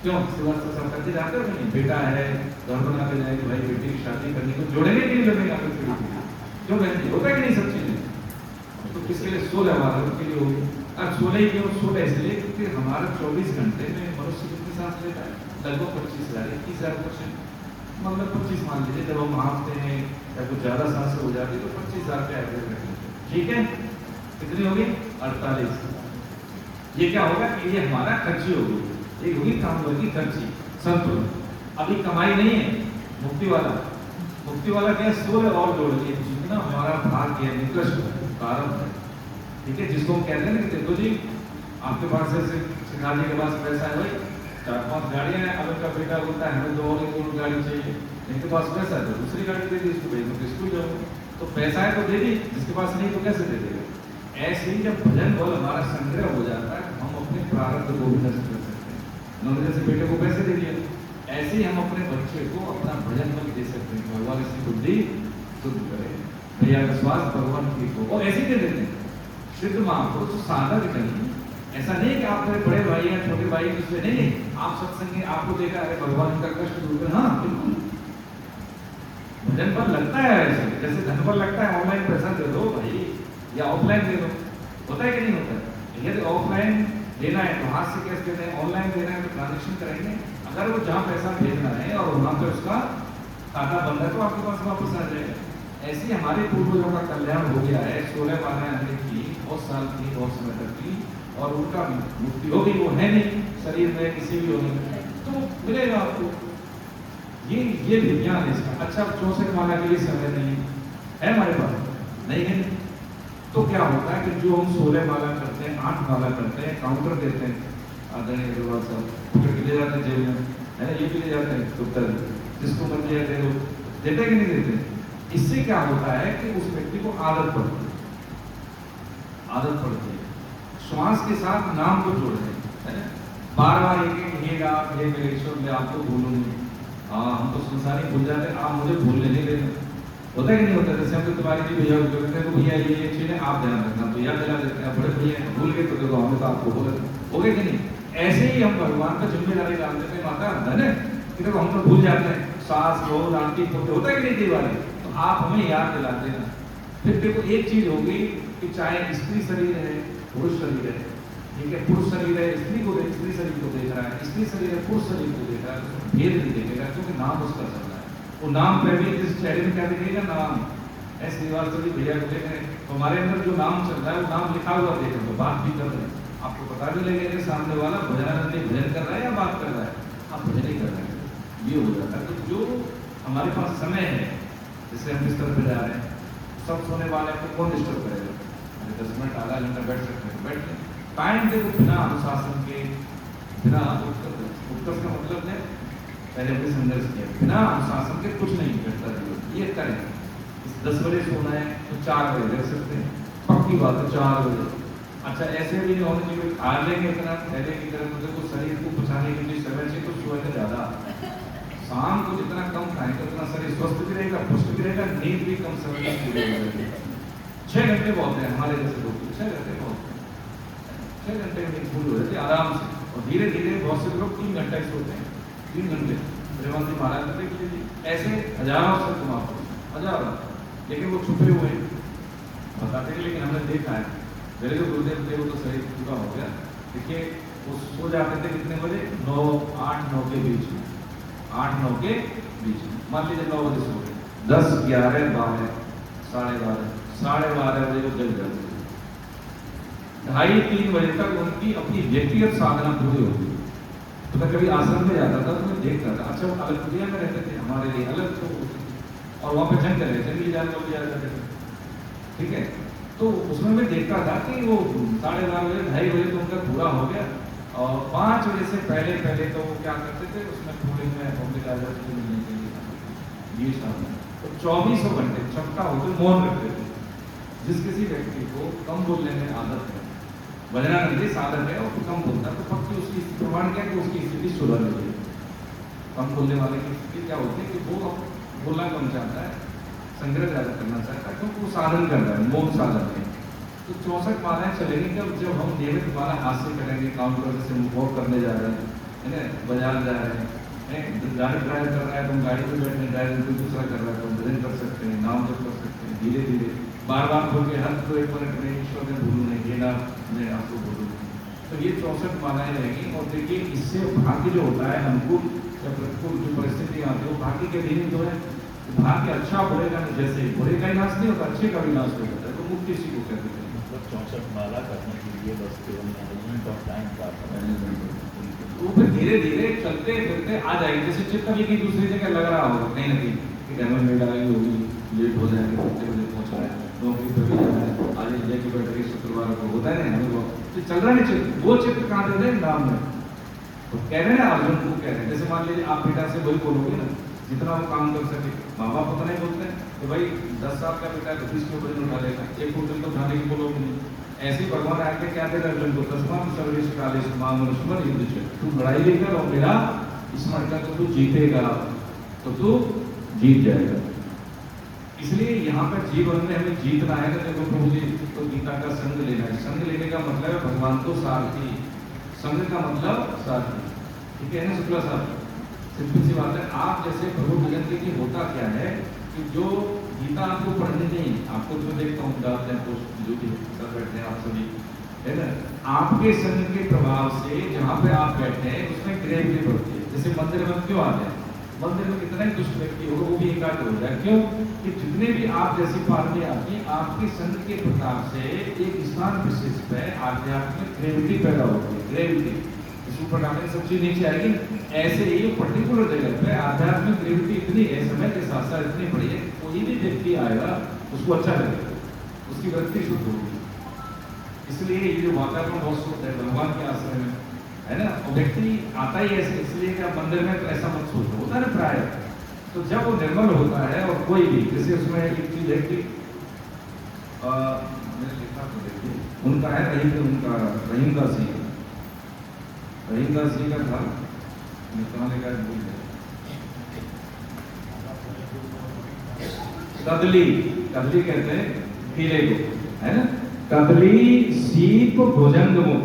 Speaker 1: क्यों सब करते जाते हो? नहीं, बेटा है, घर बनाते जाएंगे, भाई बेटी की शादी करने को जोड़ेंगे कि नहीं जोड़ेंगे आपके पीढ़ी? क्यों बहन, होता है कि नहीं सब चीजें? तो किसके लिए? 16 माला उनके लिए होगी। अब 16 ही क्यों? 16 इसलिए क्योंकि हमारा 24 घंटे में मनुष्य कितनी सांस लेता है? लगभग 25,000, 21,000%, मतलब 25 मान लीजिए। जब हम हाँफते हैं या कुछ ज्यादा सांस हो जाती है तो 25,000 का एवरेज रख लेते हैं, ठीक है। कितनी होगी? 48। ये क्या होगा कि ये हमारा खर्ची होगी, एक होगी कामवर्ग की खर्ची, संतुलन। अभी कमाई नहीं है, मुक्ति वाला, मुक्ति वाला क्या? 16 और जोड़िए, जितना हमारा भाग्य है, निकृष्ट प्रारंभ है, ठीक है, जिसको हम कहते हैं ना कि देखो जी आपके पास जैसे सिखाने के पास पैसा है, भाई 4-5 गाड़ियां हैं, अब उनका बेटा बोलता है हमें 2 और 1 गाड़ी चाहिए, इनके पास पैसा है तो दूसरी गाड़ी दे दी, इसको भेज दो स्कूल जाओ, तो पैसा है तो दे दी, जिसके पास नहीं तो कैसे दे देगा? ऐसे ही जब भजन बल हमारा संग्रह हो जाता है, हम अपने प्रारब्ध को भी नष्ट कर सकते हैं। उन्होंने जैसे बेटे को पैसे दे दिए, ऐसे ही हम अपने बच्चे को अपना भजन बल दे सकते हैं। भगवान इसकी बुद्धि शुद्ध करे, भैया का स्वास्थ्य भगवान ठीक हो, और ऐसे ही दे देते हैं। सिद्ध महापुरुष तो साधक नहीं, ऐसा नहीं कि आप मेरे बड़े भाई हैं, छोटे भाई दूसरे नहीं, आप सत्संग आपको देखा, अरे भगवान का कष्ट दूर कर। हाँ बिल्कुल, भजन बल लगता है ऐसे, जैसे धन बल लगता है, ऑनलाइन पैसा दे दो भाई या ऑफलाइन दे दो, होता है कि नहीं होता है? यदि ऑफलाइन देना है तो हाथ से कैश देना है, ऑनलाइन देना है तो ट्रांजेक्शन करेंगे। अगर वो जहाँ पैसा भेजना है और वहाँ पे उसका खाता बंद है तो आपके पास वापस आ जाएगा। ऐसे हमारे पूर्वजों का कल्याण हो गया है। 16 मालाएं आने की, बहुत साल की, बहुत समय तक की, और उनका मुक्ति हो गई, वो है नहीं शरीर में किसी भी होने में, तो वो मिलेगा आपको। ये विज्ञान है इसका। अच्छा, 64 माला के लिए समय नहीं है हमारे पास, नहीं है। तो क्या होता है कि जो हम 16 माला करते हैं, 8 माला करते हैं, काउंटर देते हैं, आदरणीय अग्रवाल साहब पकड़ के ले जाते हैं जेल में, है ना, ये भी ले जाते हैं उत्तर, जिसको मर्जी है दे दो, देते कि नहीं देते। इससे क्या होता है कि उस व्यक्ति को आदत पड़ती है, आदत पड़ती है, श्वास के साथ नाम को जोड़ रहे हैं, बार बार एक हे राम हे मेरे ईश्वर, मैं आपको भूलूंगी। हाँ, हम तो संसारी भूल जाते हैं, आप मुझे भूलने नहीं देते। होता कि नहीं होता? जैसे हम तो तुम्हारी भी भैया कहते हैं, तो भैया ये चीज है, आप ध्यान रखना, तो याद दिला देते हैं, बड़े भैया भूल गए तो देखो हमें तो आपको बोले, हो गए कि नहीं? ऐसे ही हम भगवान पर जिम्मेदारी डाल देते हैं, माता धन है कि देखो हम तो भूल जाते हैं, सास बहू आंटी पोते, होता है कि नहीं कई बार? तो आप हमें याद दिला देना। फिर देखो एक चीज होगी कि चाहे स्त्री शरीर है, पुरुष शरीर है, ठीक है, पुरुष शरीर है, स्त्री को स्त्री शरीर को देख रहा है, स्त्री शरीर है, पुरुष शरीर को देख रहा है, तो भेद नहीं देखेगा, क्योंकि नाम उसका चल रहा है। वो नाम पे भी जिस चेहरे में क्या दिखेगा? नाम। ऐसे श्रीवास्तव जी भैया को देखें, तो हमारे अंदर जो नाम चल रहा है वो नाम लिखा हुआ देखें, तो बात भी कर रहे हैं, आपको पता भी लगेगा कि सामने वाला भजनानंद में भजन कर रहा है या बात कर रहा है, आप भजन ही कर रहे हैं, ये हो जाता है। तो जो हमारे पास समय है, जैसे हम बिस्तर पे जा रहे हैं, सब सोने वाले को कौन डिस्टर्ब करेगा? 10 मिनट आधा घंटा बैठ सकते हैं, बैठ लें। टाइम देखो बिना अनुशासन के, बिना उत्कर्ष का मतलब है पहले हमने संघर्ष किया, बिना अनुशासन के कुछ नहीं करता है। ये करें 10 बजे सोना है तो 4 बजे रह सकते हैं, पक्की बात है 4 बजे। अच्छा, ऐसे भी नहीं होना चाहिए खा लेंगे इतना पहले की तरह, मतलब तो शरीर को बचाने के लिए समय से तो सोए ज्यादा, शाम को जितना कम खाएंगे उतना शरीर स्वस्थ भी रहेगा, पुष्ट भी रहेगा, नींद भी कम समय में पूरी हो जाएगी। 6 घंटे बहुत है हमारे जैसे लोग, 6 घंटे बहुत है, 6 घंटे में नींद पूरी हो जाती है आराम से। और धीरे धीरे बहुत से लोग 3 घंटे सोते हैं, 3 घंटे रेवंती महाराज ने देख लीजिए, ऐसे हजारों संत महापुरुष, हजारों, लेकिन वो छुपे हुए बताते हैं। लेकिन हमने देखा है मेरे जो गुरुदेव थे वो तो शरीर पूरा हो गया। देखिए वो सो जाते थे कितने बजे? 9, 8, 9 के बीच में, 8, 9 के बीच में, मान लीजिए 9 बजे सो गए, 10, 11, 12, 12:30 बजे वो जग जाते थे, 2:30-3 बजे तक उनकी अपनी व्यक्तिगत साधना पूरी होती। तो मैं कभी आश्रम में जाता था तो मैं देखता था, अच्छा वो अलग दुनिया में रहते थे, हमारे लिए अलग तो, और वहाँ पे जंग कर रहे थे, जंगली जानवर भी जाते थे, ठीक है। तो उसमें मैं देखता था कि वो 12:30 बजे 2:30 बजे तो उनका पूरा हो गया, और 5 बजे से पहले तो वो क्या करते थे, उसमें पूरे में पब्लिक आ जाती थी मिलने के लिए, ये शाम तो 24 घंटे छपटा होकर मौन रखते थे। जिस किसी व्यक्ति को कम बोलने में आदत है, भजनानंद जी साधक है और कम बोलता है, तो पक्की उसकी प्रमाण क्या है कि उसकी स्थिति सुधर रही है। कम बोलने वाले की स्थिति क्या होती है कि वो बोलना कम चाहता है, संग्रह ज्यादा करना चाहता है, क्योंकि वो साधन कर रहा है, मौन साधन है। तो 64 मालाएं चलेंगी जब हम नियमित माला हाथ से करेंगे, काउंटर से वॉक करने जा रहे हैं, है ना, बाजार जा रहे हैं, गाड़ी ड्राइव कर रहा है तो हम गाड़ी पे बैठे ड्राइव कोई दूसरा कर रहा है तो हम भजन कर सकते हैं, नाम जप कर सकते हैं, धीरे धीरे बार बार बोल के हर को 1 मिनट में ईश्वर ने भूलू नहीं, ये ना मैं आपको बोलूँ। तो ये 64 मालाएं रहेंगी। और देखिए इससे भाग्य जो होता है, अनुकूल या प्रतिकूल जो परिस्थिति आती है वो भाग्य के दिन तो है। भाग्य अच्छा बुरेगा नहीं, जैसे बुरे का ही नाश नहीं होता, अच्छे का भी नाश नहीं होता, तो मुक्ति इसी को कहते हैं।
Speaker 2: मतलब 64 माला करने के लिए बस केवल मैनेजमेंट ऑफ टाइम का
Speaker 1: वो फिर धीरे धीरे चलते फिरते आ जाएगी। जैसे चित्त भी कहीं दूसरी जगह लग रहा होगा कहीं ना कहीं कि डायमंड मेड आई होगी, लेट हो जाएंगे, 5 बजे पहुंच रहा है, नौकरी पर भी जाना है, आज इंडिया की बैठक शुक्रवार को होता है ना, हमें वो तो चल रहा है चित्र, वो चित्र कहाँ दे रहे हैं नाम में। तो कह रहे हैं ना अर्जुन को कह रहे हैं, जैसे मान लीजिए आप बेटा से वही बोलोगे ना जितना वो काम कर सके। माँ बाप पता नहीं बोलते हैं तो भाई 10 साल का बेटा 20 किलो वजन उठा लेगा, 1 कुंटल तो उठाने की बोलोगे नहीं। ऐसे ही भगवान आके क्या दे रहे अर्जुन को, 10वां सर्वेश कालेश मामनुष्मर युद्ध चल, तू लड़ाई लेकर और मेरा स्मरण कर, तो तू जीतेगा, तो तू जीत जाएगा। इसलिए यहाँ पर जीवन में हमें जीतना है। तो देखो प्रभु जी तो गीता का संग लेना है। संग लेने का मतलब है भगवान को सारथी, संग का मतलब सारथी, ठीक है ना शुक्ला साहब? सिंपल सी बात है। आप जैसे प्रभु भजन के लिए होता क्या है कि जो गीता आपको पढ़नी नहीं, आपको जो देखता हूँ डालते हैं पोस्ट जो भी कर बैठते हैं आप सभी, है ना, आपके संग के प्रभाव से जहाँ पे आप बैठे हैं उसमें ग्रेविटी बढ़ती है। जैसे मंदिर में क्यों आते हैं, मंदिर में कितना ही दुष्ट व्यक्ति होगा वो भी एकाग्र हो जाए, क्यों कि जितने भी आप जैसी पार्टी आती आपके संग के प्रताप से एक स्थान विशेष पे आध्यात्मिक ग्रेविटी पैदा होती है। ग्रेविटी ऊपर डालेंगे सब चीज नीचे आएगी। ऐसे ही पर्टिकुलर जगह पे आध्यात्मिक ग्रेविटी इतनी है, समय के साथ साथ इतनी बड़ी है, कोई भी व्यक्ति आएगा उसको अच्छा लगेगा, उसकी वृत्ति शुद्ध होगी। इसलिए ये जो वातावरण बहुत शुद्ध है भगवान के आश्रय में, है ना। और व्यक्ति आता ही ऐसे इसलिए कि आप मंदिर में तो ऐसा मत सोचो, होता है ना प्राय। तो जब वो निर्मल होता है और कोई भी, जैसे उसमें एक चीज है कि मैंने लिखा तो देखिए, उनका है उनका रहीमदास जी का, रहीमदास जी का था, कहाँ लिखा है भूल गया, कदली, कदली कहते हैं हीरे को, है ना। कदली सीप भुजंग मुख,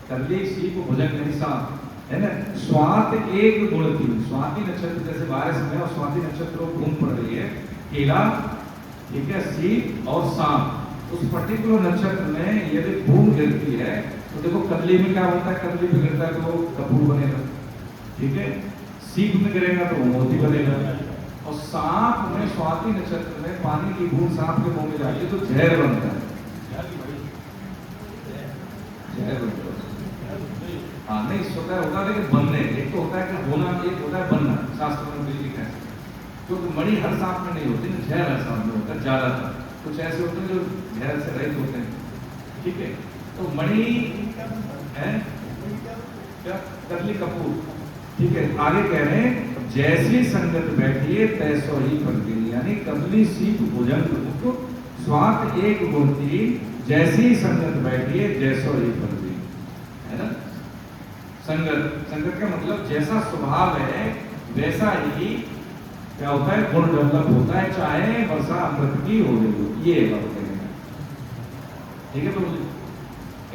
Speaker 1: कदली सीप भुजंग नहीं सांप, है ना। स्वात एक गुण थी, स्वाति नक्षत्र जैसे बारिश में और स्वाति नक्षत्र घूम पड़ रही है, केला, ठीक है, सीप और सांप, उस पर्टिकुलर नक्षत्र में यदि बूंद गिरती है तो देखो कदली में क्या होता है, कदली पे गिरता है तो कपूर बनेगा, ठीक है। सीप में गिरेगा तो मोती बनेगा, और सांप में स्वाति नक्षत्र में पानी की बूंद सांप के मुंह में जाती है तो जहर बनता है, जहर बनता है। हाँ नहीं स्वतः होता है, लेकिन बनने एक तो होता है कि होना, एक होता है बनना, शास्त्र में भी लिखा है। तो मणि हर सांप में नहीं होती, जहर हर सांप में होता है ज्यादातर, कुछ ऐसे होते हैं जो जहर से रहित होते हैं, ठीक है। तो मणि है क्या, कदली कपूर, ठीक है। आगे कह रहे हैं जैसी संगत बैठिए तैसो ही फलती, यानी कदली सीप भुजंग मुख स्वात एक मूर्ति, जैसी संगत बैठिए जैसो ही फलती, है ना। संगत, संगत का मतलब जैसा स्वभाव है वैसा ही क्या होता है, गुण डेवलप होता है, चाहे वर्षा अमृत की हो रही हो, ये बात करेंगे, ठीक है। तो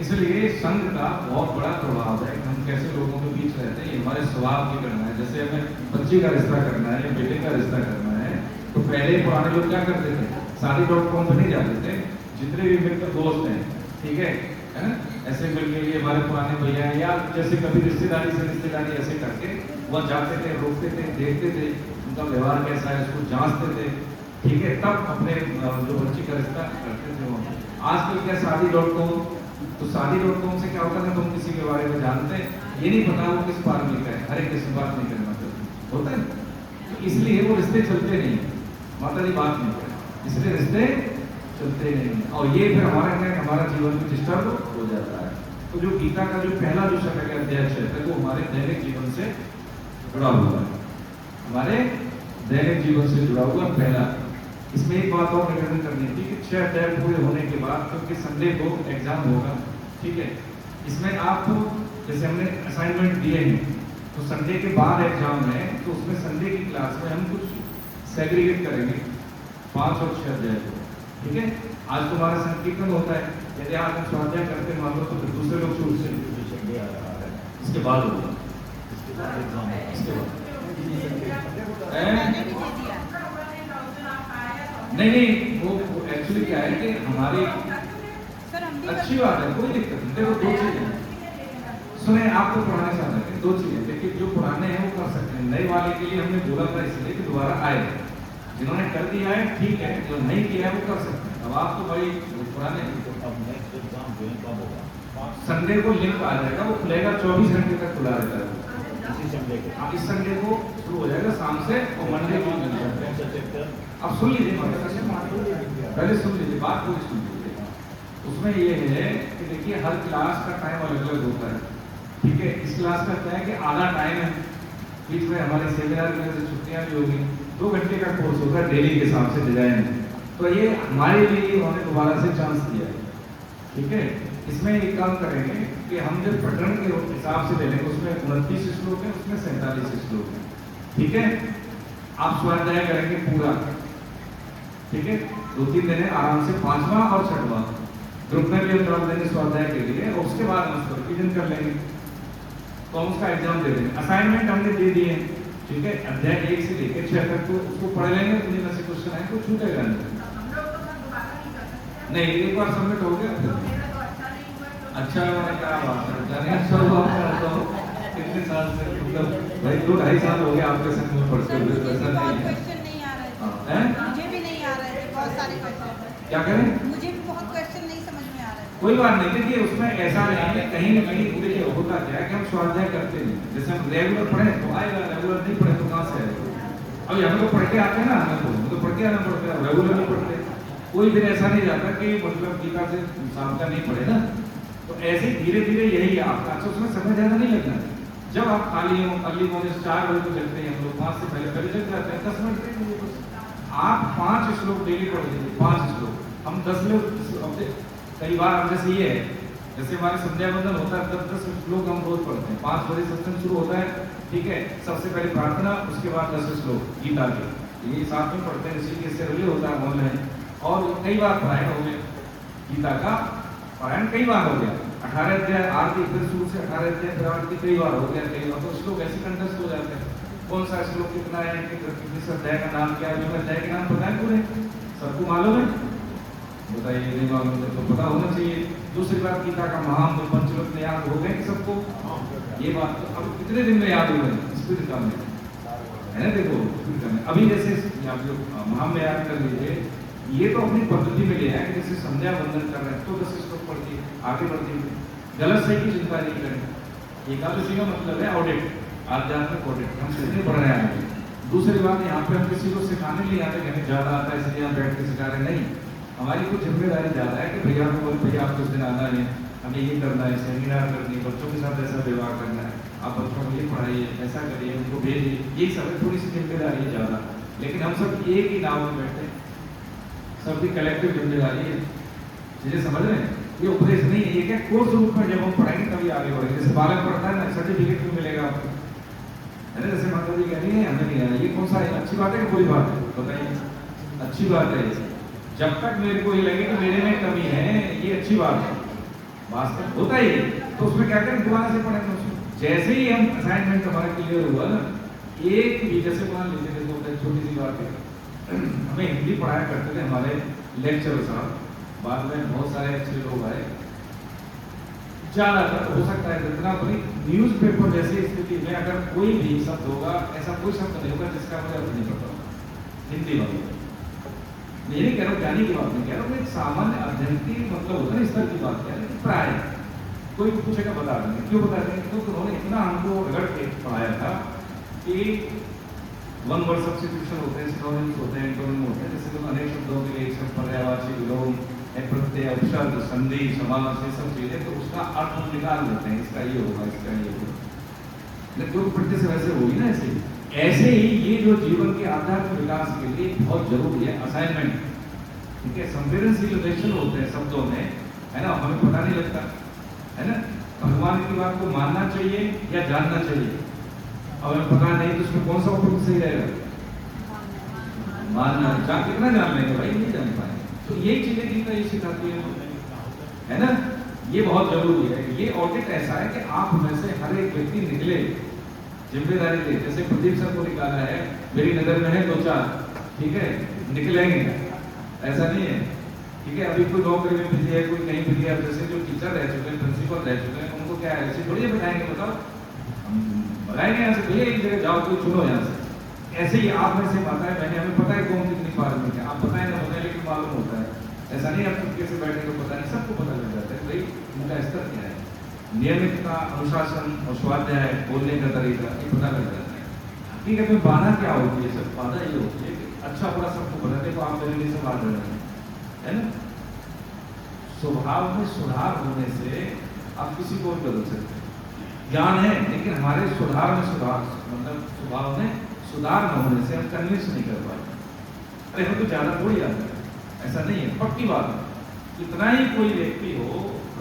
Speaker 1: इसलिए संघ का बहुत बड़ा प्रभाव है, हम कैसे लोगों के बीच रहते हैं, ये हमारे स्वभाव की करना है। जैसे हमें बच्ची का रिश्ता करना है या बेटे का रिश्ता करना है, तो पहले पुराने लोग क्या करते थे, शादी.com पे नहीं जाते थे, जितने भी मित्र दोस्त हैं, ठीक है ना, ऐसे मिलके लिए हमारे पुराने भैया हैं, या जैसे कभी रिश्तेदारी से रिश्तेदारी ऐसे करके वह जाते थे, रोकते थे, देखते थे उनका व्यवहार कैसा है, उसको जांचते थे, ठीक है, तब अपने जो बच्ची का रिश्ता करते थे। वो आजकल क्या शादी.com, तो शादी.com से क्या होता है, तुम किसी के बारे में जानते हैं, ये नहीं पता वो किस बार में लिखा है, हरे किस बात नहीं करना चाहिए, होता है। तो इसलिए वो रिश्ते चलते नहीं, माता जी बात नहीं करें, इसलिए रिश्ते चलते नहीं, और ये फिर हमारा जीवन में डिस्टर्ब हो जाता है। तो जो गीता का जो पहला जो शतक अध्याय है वो हमारे दैनिक जीवन से जुड़ा हुआ है, हमारे दैनिक जीवन से जुड़ा हुआ पहला। इसमें एक बात और निवेदन करनी थी कि 6 अध्याय पूरे होने के बाद, क्योंकि संडे को एग्जाम होगा, ठीक है, इसमें आपको जैसे हमने असाइनमेंट दिए हैं, तो संडे के बाद एग्जाम है, तो उसमें संडे की क्लास में हम कुछ सेग्रीगेट करेंगे 5 और 6 अध्याय को, ठीक है। आज तुम्हारा संकीर्तन होता है, यदि आप हम स्वाध्याय करते मान लो तो फिर दूसरे लोग छूट से इसके बाद होगा, इसके बाद नहीं वो एक्चुअली क्या है कि हमारी अच्छी बात है, कोई दिक्कत नहीं। देखो दो चीजें सुने, आप तो पुराने साल है, दो चीजें देखिए, जो पुराने हैं वो कर सकते हैं, नए वाले के लिए हमने बोला था इसलिए कि दोबारा आए, जिन्होंने कर दिया है ठीक है, जो नहीं किया है वो कर सकते हैं। अब आप तो भाई पुराने, संडे को लिंक आ जाएगा, वो खुलेगा 24 घंटे तक खुला रहता है, इस संडे को शुरू हो जाएगा शाम से, और मंडे को मिल जाता है। अब सुन लीजिए, पहले सुन लीजिए, बात पूरी सुन लीजिए। उसमें ये है कि देखिए हर क्लास का टाइम अलग अलग होता है, ठीक है। इस क्लास का क्या है कि आधा टाइम है, बीच में हमारे सेमिनार की वजह से छुट्टियां भी होगी, 2 घंटे का कोर्स होता है डेली के हिसाब से डिजाइन, तो ये हमारे लिए उन्होंने दोबारा से चांस दिया है, ठीक है। इसमें एक काम करेंगे कि हम जब प्रकरण के हिसाब से ले लेंगे, उसमें 29 श्लोक है, उसमें 47 श्लोक है, ठीक है। आप स्वाध्याय करेंगे पूरा, ठीक है, 2-3 दिन है आराम से, 5वां और 6वां ग्रुप में भी हम डाल देंगे स्वाध्याय के लिए, और उसके बाद हम उसको रिवीजन कर लेंगे, तो हम उसका एग्जाम दे देंगे। असाइनमेंट हमने दे दिए, ठीक है, अध्याय 1 से लेकर 6 तक तो उसको पढ़ लेंगे, उन्हीं में से क्वेश्चन आए तो छूटेगा नहीं, एक बार सबमिट हो गया। अच्छा क्या बात है, जाने अच्छा हुआ आपका, तो कितने साल से, मतलब भाई 2-2.5 साल हो गए आपके संग में पढ़ते हुए, ऐसा नहीं है।
Speaker 3: क्वेश्चन नहीं आ रहे थे, मुझे भी नहीं आ रहे थे, बहुत सारे क्वेश्चन।
Speaker 1: क्या करें,
Speaker 3: मुझे भी बहुत क्वेश्चन नहीं समझ में आ रहे थे।
Speaker 1: कोई बात नहीं। देखिए उसमें ऐसा नहीं है, कहीं ना कहीं देखिए होता क्या है कि हम स्वाध्याय करते नहीं, जैसे हम रेगुलर पढ़े तो आएगा, रेगुलर नहीं पढ़े तो कहाँ से आएगा। अभी हम तो पढ़ के आते हैं ना, हमें तो पढ़ के आना पड़ता है, रेगुलर नहीं पढ़ते। कोई फिर ऐसा नहीं जाता कि मतलब गीता से शाम का नहीं पढ़े ना, तो ऐसे धीरे धीरे यही है आपका। अच्छा उसमें समय ज्यादा नहीं लगना, जब आप खाली हो, अर्ली मॉर्निंग 4 बजे तो जगते हैं हम लोग, 5 से पहले पहले जग जाते हैं, 10 मिनट के लिए बस। आप 5 श्लोक डेली पढ़ लीजिए, 5 श्लोक। हम 10 लोग कई बार जैसे ये है, जैसे हमारे संध्या वंदन होता है 10 श्लोक हम रोज पढ़ते हैं। 5 बजे सत्संग शुरू होता है, ठीक है, सबसे पहले प्रार्थना, उसके बाद 10 श्लोक गीता के, ये साथ में पढ़ते हैं। ऋषिकेश से रिले होता है ऑनलाइन, और कई बार पढ़ाया हो गया गीता का पारायण, कई बार हो गया। 18 अध्याय आरती, फिर शुरू से 18 अध्याय फिर आरती, कई बार हो गया, कई बार। तो श्लोक ऐसे कंटेस्ट हो जाते हैं, कौन सा श्लोक कितना है, किस अध्याय का नाम क्या है, अध्याय के नाम पता है पूरे सबको मालूम है, बताइए। नहीं मालूम है तो पता होना चाहिए। दूसरी बात, गीता का महामंत्र पंचरत्न याद हो गए सबको, ये बात तो अब कितने दिन में याद हो गए, स्पीड कम है ना। देखो स्पीड कम है, अभी जैसे आप जो महाम में याद कर लीजिए, ये तो अपनी पद्धति में लिया है कि जैसे संध्या वंदन कर रहे हैं तो 10 श्लोक पढ़ के आगे बढ़ते हैं, गलत सही की चिंता नहीं करें। एकादशी का मतलब है ऑडिट, आध्यात्मिक ऑडिट, हम सीखने पढ़ रहे हैं। दूसरी बात, यहाँ पे हम किसी को सिखाने नहीं आते कि हमें ज्यादा आता है इसलिए हम बैठ के सिखा रहे नहीं। हमारी कुछ जिम्मेदारी ज्यादा है कि भैया को बोले भैया आपको उस दिन आना है, हमें ये करना है, सेमिनार करनी है, बच्चों के साथ ऐसा व्यवहार करना है, आप बच्चों को ये पढ़ाइए, ऐसा करिए, उनको भेजिए, ये सब थोड़ी सी जिम्मेदारी है ज्यादा। लेकिन हम सब एक ही नाव में बैठे, सबकी कलेक्टिव जिम्मेदारी है, चीजें समझ रहे हैं। ये उपदेश नहीं है, ये क्या कोर्स रूप में जब हम पढ़ाएंगे तभी आगे बढ़ेंगे। जैसे बालक पढ़ता है ना, सर्टिफिकेट भी मिलेगा आपको, है ना। जैसे माता जी कह रही है हमें नहीं आया, ये कौन सा है, अच्छी बात है कि बुरी बात है, बताइए। अच्छी बात है, जब तक मेरे को ये लगे कि मेरे में कमी है, ये अच्छी बात है, वास्तव होता ही है। तो उसमें क्या करें, दोबारा से पढ़ेंगे उसमें। जैसे ही हम असाइनमेंट हमारा क्लियर हुआ ना, एक भी जैसे मान लीजिए, जैसे छोटी सी बात है, हमें हिंदी पढ़ाया करते थे हमारे लेक्चर साहब, बाद में बहुत सारे अच्छे लोग आए, ज्यादातर हो सकता है जितना बड़ी न्यूज़पेपर जैसी स्थिति में अगर कोई भी शब्द होगा, ऐसा कोई शब्द नहीं होगा जिसका मुझे अर्थ नहीं पता होगा हिंदी वाले। ये नहीं कह रहा हूँ ज्ञानी की बात नहीं कह रहा हूँ, एक सामान्य अध्ययन की मतलब होता है स्तर की बात कह रहे हैं। प्राय कोई पूछेगा बता देंगे, क्यों बता देंगे, क्योंकि उन्होंने इतना हमको रगड़ के पढ़ाया था कि 1 वर्ड सब्स्टिट्यूशन होते हैं, सिनोनिम्स होते हैं, एंटोनिम होते हैं। जैसे लोग अनेक शब्दों के लिए एक शब्द पर्यायवाची, विलोम, प्रत्यय, उपसर्ग, संधि, समास, ये सब चीजें, तो उसका अर्थ हम निकाल देते हैं, इसका ये होगा, इसका ये होगा। क्योंकि प्रैक्टिस वैसे होगी ना, ऐसे ही ये जो जीवन के आध्यात्मिक विकास के लिए बहुत जरूरी है असाइनमेंट, ठीक है। संवेदनशील रिलेशन होते हैं शब्दों में, है ना, हमें पता नहीं लगता, है ना। भगवान की बात को मानना चाहिए या जानना चाहिए, अब हमें पता नहीं तो उसमें कौन सा उपयोग सही रहेगा, मानना। कितना जान लेंगे भाई, नहीं जान पाएंगे। तो ये चीजें गीता ये सिखाती है ना, ये बहुत जरूरी है। ये ऑडिट ऐसा है कि आप में से हर एक व्यक्ति निकले, जिम्मेदारी ले। जैसे प्रदीप सर को निकाला है, मेरी नजर में है 2-4, ठीक है, निकलेंगे, ऐसा नहीं है, ठीक है। अभी कोई नौकरी में बिजी है, कोई कहीं बिजी है, जैसे जो टीचर रह चुके हैं, प्रिंसिपल रह चुके हैं, उनको क्या है, ऐसे थोड़ी बताएंगे, बताओ बताएंगे यहाँ से, भैया एक जगह जाओ, कोई चुनो यहाँ से। ऐसे ही आप में से पता है, मैंने हमें पता है कौन कितनी पारंगत है, आप बताएं ना बताएं, लेकिन मालूम होता है। ऐसा नहीं आप कैसे बैठे तो पता नहीं, सबको पता लग जाता है भाई उनका स्तर क्या है। नियमितता, अनुशासन और स्वाध्याय, बोलने का तरीका, ये पता लग जाता है। ठीक है, तो बाधा क्या होती है, सब बाधा ये होती है कि अच्छा बुरा सबको पता है, तो आप मेरे लिए सब बात है ना। स्वभाव में सुधार होने से आप किसी को भी बदल सकते हैं। ज्ञान है, लेकिन हमारे सुधार में सुधार, मतलब स्वभाव में सुधार न होने से हम कन्विंस नहीं कर पाते। अरे हम तो ज्यादा थोड़ी आता है, ऐसा नहीं है, पक्की बात है। कितना ही कोई व्यक्ति हो,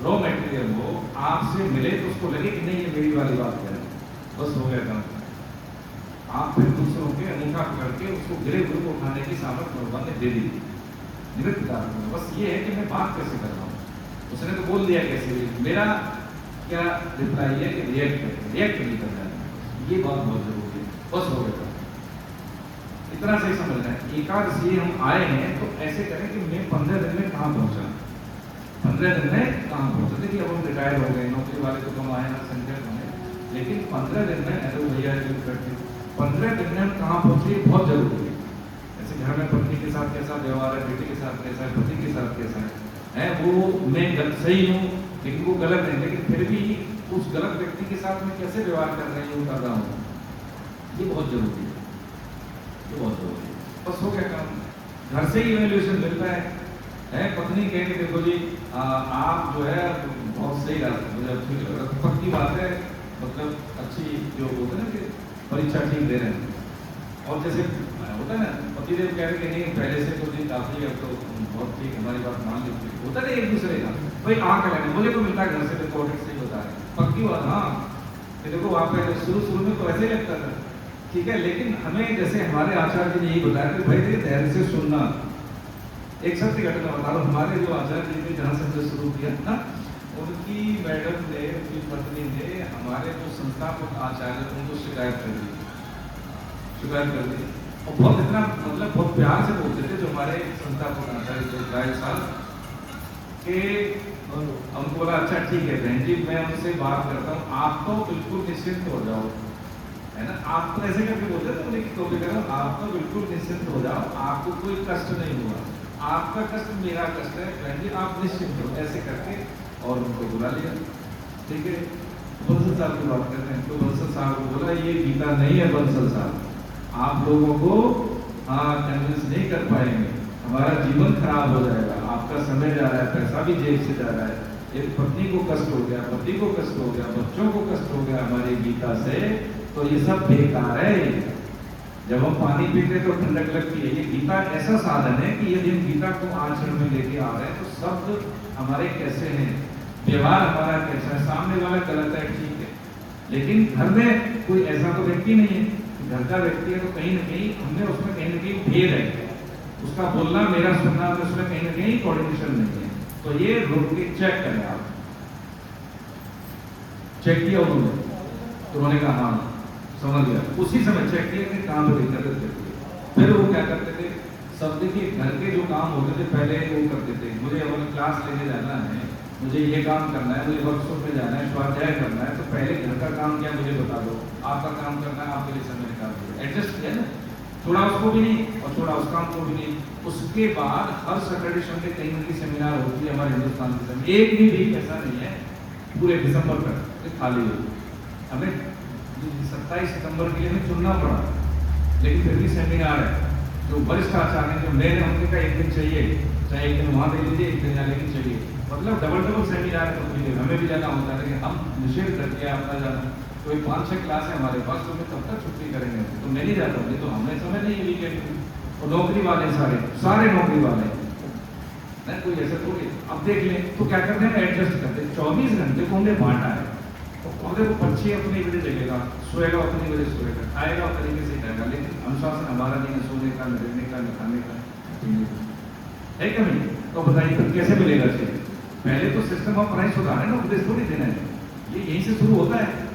Speaker 1: रॉ मटेरियल हो, आपसे मिले तो उसको लगे कि नहीं ये मेरी वाली बात कह रहे, बस हो गया काम। आप फिर दूसरों के अंगूठा पकड़ के उसको गिरे हुए को उठाने की सामर्थ्य भगवान ने दे दी। बस ये है कि मैं बात कैसे कर रहा हूँ। उसने तो बोल दिया कैसे, मेरा क्या रिप्लाई है कि रिएक्ट नहीं करना है। ये बात बहुत जरूरी है, बस हो गया। इतना सही समझना है। एकादशी हम आए हैं तो ऐसे करें कि मैं 15 दिन में कहाँ पहुंचा, 15 दिन में कहाँ पहुंचा। देखिए अब हम रिटायर हो गए, नौकरी वाले तो कम आए ना, संख्या कम है, लेकिन 15 दिन में ऐसे भैया 15 दिन में हम कहाँ पहुंचे बहुत जरूरी है। जैसे घर में पत्नी के साथ कैसा व्यवहार है, बेटे के साथ कैसा है, पति के साथ कैसा है, है, वो मैं सही हूँ लेकिन वो गलत है, लेकिन फिर भी उस गलत व्यक्ति के साथ मैं कैसे व्यवहार कर रहा हूँ, ये बहुत जरूरी है, ये बहुत जरूरी है। बस हो गया काम, घर से ही इवैल्यूएशन मिलता है। पत्नी कहे कि देखो जी आप जो है बहुत सही रास्ते, मुझे अच्छी लग रहा है, पक्की बात है, मतलब अच्छी जो होता है ना कि परीक्षा ठीक दे रहे हैं। और जैसे होता है ना पतिदेव कह रहे कि नहीं पहले से तो जी काफी अब तो बहुत ठीक, हमारी बात मान लेते होता है एक दूसरे का, भाई आँख लगाने मुझे तो मिलता है घर से रिकॉर्डिंग से ही होता है, पक्की बात। हाँ कि देखो वहाँ पे शुरू में तो ऐसे ही लगता था, ठीक है, लेकिन हमें जैसे हमारे आचार्य जी ने यही बताया कि भाई देखिए धैर्य से सुनना। एक सत्य घटना बता रहा हूँ, हमारे जो आचार्य जी ने जहाँ से हमने शुरू किया था, उनकी मैडम ने, उनकी पत्नी ने हमारे जो संस्थापक आचार्य उनको शिकायत कर दी, और बहुत इतना मतलब बहुत प्यार से बोलते थे जो हमारे संस्थापक आचार्य जो राय साहब के, हमको बोला अच्छा ठीक है बहन जी मैं उनसे बात करता हूँ, आप तो बिल्कुल निश्चिंत हो जाओ, है ना, आप तो ऐसे करके बोलते थे बोले कि तो भी करो, आप तो बिल्कुल निश्चिंत हो जाओ, आपको कोई कष्ट नहीं हुआ, आपका कष्ट मेरा कष्ट है, बहन जी आप निश्चिंत हो, ऐसे करके और उनको बुला लिया। ठीक है, बंसल साहब की बात करते हैं, तो बंसल साहब को बोला ये गीता नहीं है बंसल साहब, आप लोगों को कन्विंस नहीं कर पाएंगे, हमारा जीवन खराब हो जाएगा, आपका समय जा रहा है, पैसा भी जेब से जा रहा है, एक पत्नी को कष्ट हो गया, पति को कष्ट हो गया, बच्चों को कष्ट हो गया हमारी गीता से, तो ये सब बेकार है। जब हम पानी पीते तो ठंडक लगती है, ये गीता ऐसा साधन है कि यदि हम गीता को आचरण में लेके आ रहे हैं तो शब्द हमारे कैसे हैं, व्यवहार हमारा कैसा है, सामने वाला गलत है ठीक है, लेकिन घर में कोई ऐसा तो व्यक्ति नहीं है, घर का व्यक्ति है तो कहीं ना कहीं हमने उसमें कहीं ना कहीं भेद है, उसका बोलना मेरा सुनना तो उसमें कहीं ना कहीं कोऑर्डिनेशन नहीं है, तो ये रोक के चेक करें आप। चेक किया उन्होंने तो उन्होंने कहा हाँ समझ गया, उसी समय चेक किया कि काम पे दिक्कत है, फिर वो क्या करते थे सब, देखिए घर के जो काम होते थे पहले वो करते थे, मुझे अगर क्लास लेने जाना है, मुझे ये काम करना है, मुझे वर्कशॉप में जाना है, स्वाध्याय करना है, तो पहले घर का काम क्या मुझे बता दो, आपका काम करना है, आपके लिए समय निकाल दो, एडजस्ट किया ना, थोड़ा उसको भी नहीं और थोड़ा उस काम को भी नहीं। उसके बाद हर सैटरडे संडे कहीं ना कहीं सेमिनार होती है हमारे हिंदुस्तान के समय, एक भी वीक ऐसा नहीं है पूरे दिसंबर तक खाली हो, हमें 27 सितंबर के लिए हमें चुनना पड़ा, लेकिन फिर भी सेमिनार है, जो वरिष्ठ आचार्य जो मेरे हमने का एक दिन चाहिए, चाहे एक दिन वहाँ दे लीजिए एक दिन यहाँ लेकिन चाहिए, मतलब डबल सेमिनार है, हमें भी जाना होता है, लेकिन हम निषेध करके अपना जाना, कोई 5-6 क्लास है हमारे पास, तो कब तक छुट्टी करेंगे, तो मैं नहीं जाता हूँ, तो हमें समय नहीं है वीकेंड, और नौकरी वाले सारे नौकरी वाले नहीं, कोई ऐसा थोड़ी। अब देख लें तो क्या करते हैं एडजस्ट करते हैं, 24 घंटे को हमने बांटा है, तो वो पक्षी अपनी वजह जगेगा, सोएगा अपनी वजह सोएगा, खाएगा और तरीके से खाएगा, लेकिन अनुशासन हमारा नहीं है, सोने का, रहने का, खाने का, है कभी, तो बताइए फिर कैसे मिलेगा चाहिए। पहले तो सिस्टम ऑफ पढ़ाई सुधारे ना, उपदेश थोड़ी देना है, ये यहीं से शुरू होता है,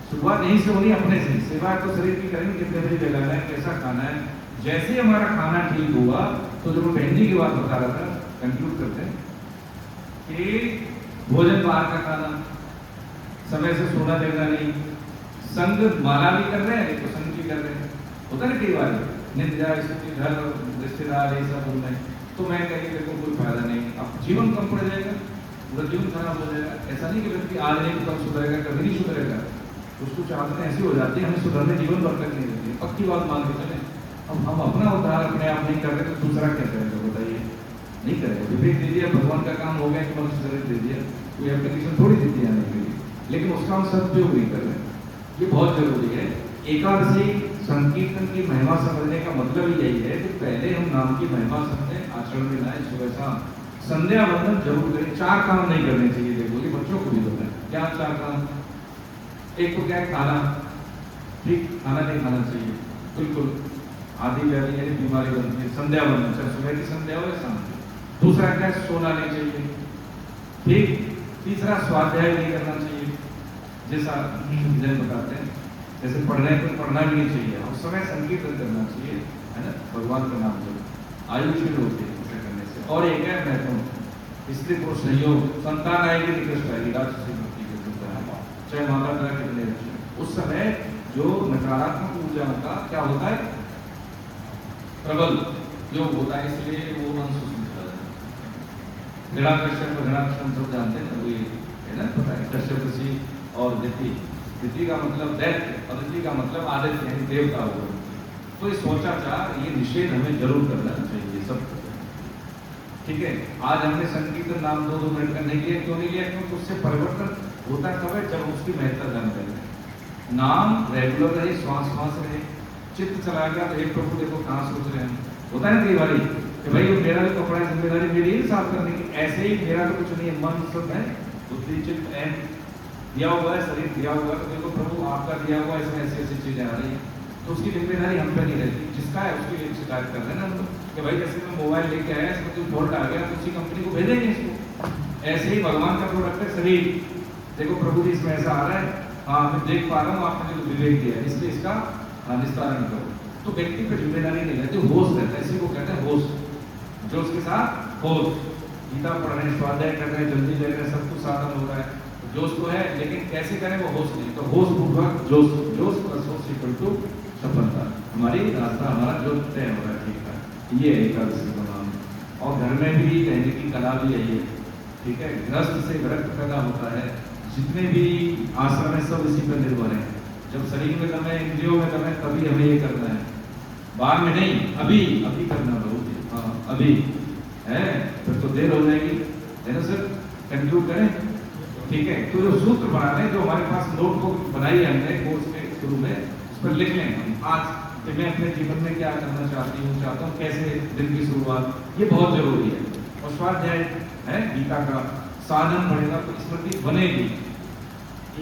Speaker 1: शुरुआत यहीं से होनी अपने से, सेवा तो शरीर की करेंगे, कितने बजे जगाना है, कैसा खाना है, जैसे ही हमारा खाना ठीक हुआ तो जो बहन जी की बात बता रहा था, कंक्लूड करते हैं कि भोजन बाहर का खाना, समय से सोना देना नहीं, संग माला भी कर रहे हैं तो संग भी कर रहे हैं, होता है ना कई बार निंदा घर रिश्तेदार ये सब बोल रहे हैं, तो मैं कहीं देखो कोई फायदा नहीं, अब जीवन कम पड़ जाएगा, पूरा जीवन खराब हो जाएगा। ऐसा नहीं कि व्यक्ति आज नहीं कल सुधरेगा, कभी नहीं सुधरेगा, उसको चाहते ऐसी हो जाती है, हमें सुधरने जीवन भर तक नहीं देती, पक्की बात मान के चले। अब हम अपना उद्धार अपने आप नहीं कर रहे तो दूसरा क्या करेगा बताइए, नहीं करेगा, विवेक दे दिया, भगवान का काम हो गया कि मनुष्य शरीर दे दिया, कोई एप्लीकेशन थोड़ी दी थी आने के लिए, लेकिन उसका हम सदुपयोग नहीं कर रहे, ये बहुत जरूरी है। एकादशी संकीर्तन की महिमा समझने का मतलब ही यही है कि पहले हम नाम की महिमा समझें, आचरण में लाए, सुबह शाम संध्या वंदन जरूर करें। 4 काम नहीं करने चाहिए, देखो ये बच्चों को भी बताएं, क्या 4 काम, एक तो क्या है खाना, ठीक खाना नहीं खाना चाहिए बिल्कुल, आधी व्याधि यानी बीमारी बनती है, संध्या वंदन, चाहे सुबह की संध्या हो या शाम की। दूसरा क्या है सोना नहीं चाहिए, ठीक। तीसरा स्वाध्याय नहीं करना चाहिए, जैसा जन बताते हैं, जैसे पढ़ना है तो पढ़ना भी नहीं चाहिए, और समय संकीर्तन करना चाहिए, है ना, भगवान का नाम लो, आयुष्य होती है उसे करने से। और एक है महत्व स्त्री पुरुष सहयोग, संतान आएगी निकृष्ट आएगी, राजसी भक्ति के चाहे माता पिता कितने अच्छे, उस समय जो नकारात्मक ऊर्जाओं का क्या होता है प्रबल जो होता है, इसलिए वो मन सुस्त हो जाता है। हिरण्यकश्यप सब जानते हैं, वो है ना, पता है, कश्यप ऋषि और दिति। दिति का मतलब दैत्य और दिति का मतलब आदित्य यानी देवता हुआ। तो ये सोचाचार, ये निषेध हमें जरूर करना चाहिए सब। ठीक है, आज हमने संकीर्तन नाम 2-2 मिनट का नहीं लिया, क्यों नहीं लिया? क्योंकि उससे परिवर्तन होता कब है? जब उसकी महत्ता जान करें। नाम रेगुलर रहे, श्वास रहे, चित्त चला गया तो एक प्रभु देखो कहाँ सोच रहे हैं। होता है कई बारी कि भाई वो मेरा जो कपड़ा है, जिम्मेदारी मेरी है साफ करने की। ऐसे ही मेरा तो कुछ नहीं है, मन सब है, बुद्धि चित्त दिया हुआ है, शरीर दिया हुआ है, तो देखो प्रभु आपका दिया हुआ है, इसमें ऐसी ऐसी चीजें आ रही है, तो उसकी जिम्मेदारी हम पे नहीं रहती। जिसका है उसके लिए शिकायत कर रहे हैं ना हम लोग कि भाई जैसे मैं मोबाइल लेके आया, इसमें कोई फॉल्ट आ गया तो उसी कंपनी को भेजेंगे इसको। ऐसे ही भगवान का प्रोडक्ट है शरीर, देखो प्रभु जी इसमें ऐसा आ रहा है, हाँ मैं देख पा रहा हूँ, आपने जो विवेक दिया है इसलिए इसका निस्तारण करो। तो व्यक्ति पर जिम्मेदारी नहीं रहती, होश रहता है, इसी को कहते हैं होश। जो उसके साथ होश, गीता पढ़ रहे हैं, स्वाध्याय कर रहे हैं, जल्दी ले रहे हैं, सब कुछ साधन हो रहा है, जोश तो है, लेकिन कैसे करें वो होश नहीं। तो होश पूर्वक जोश, जोश प्लस होश इक्वल टू सफलता। हमारी रास्ता हमारा जो तय हो रहा है, ठीक है, ये एकादशी का नाम। और घर में भी रहने की कला भी यही है, ठीक है। ग्रस्त से विरक्त पैदा होता है, जितने भी आश्रम है सब इसी पर निर्भर है। जब शरीर में दम है, इंद्रियों में दम है, तभी हमें ये करना है, बाद में नहीं, अभी अभी करना बहुत। हाँ अभी है, फिर तो देर हो जाएगी, है ना सर? कंक्लूड करें, ठीक है। तो जो सूत्र बना लें, जो हमारे पास नोटबुक बनाई है हमने कोर्स के शुरू में, उस पर लिख लें हम आज कि मैं अपने जीवन में क्या करना चाहता हूँ, कैसे दिन की शुरुआत, ये बहुत जरूरी है। और स्वाध्याय है गीता का, साधन बढ़ेगा तो स्मृति बनेगी।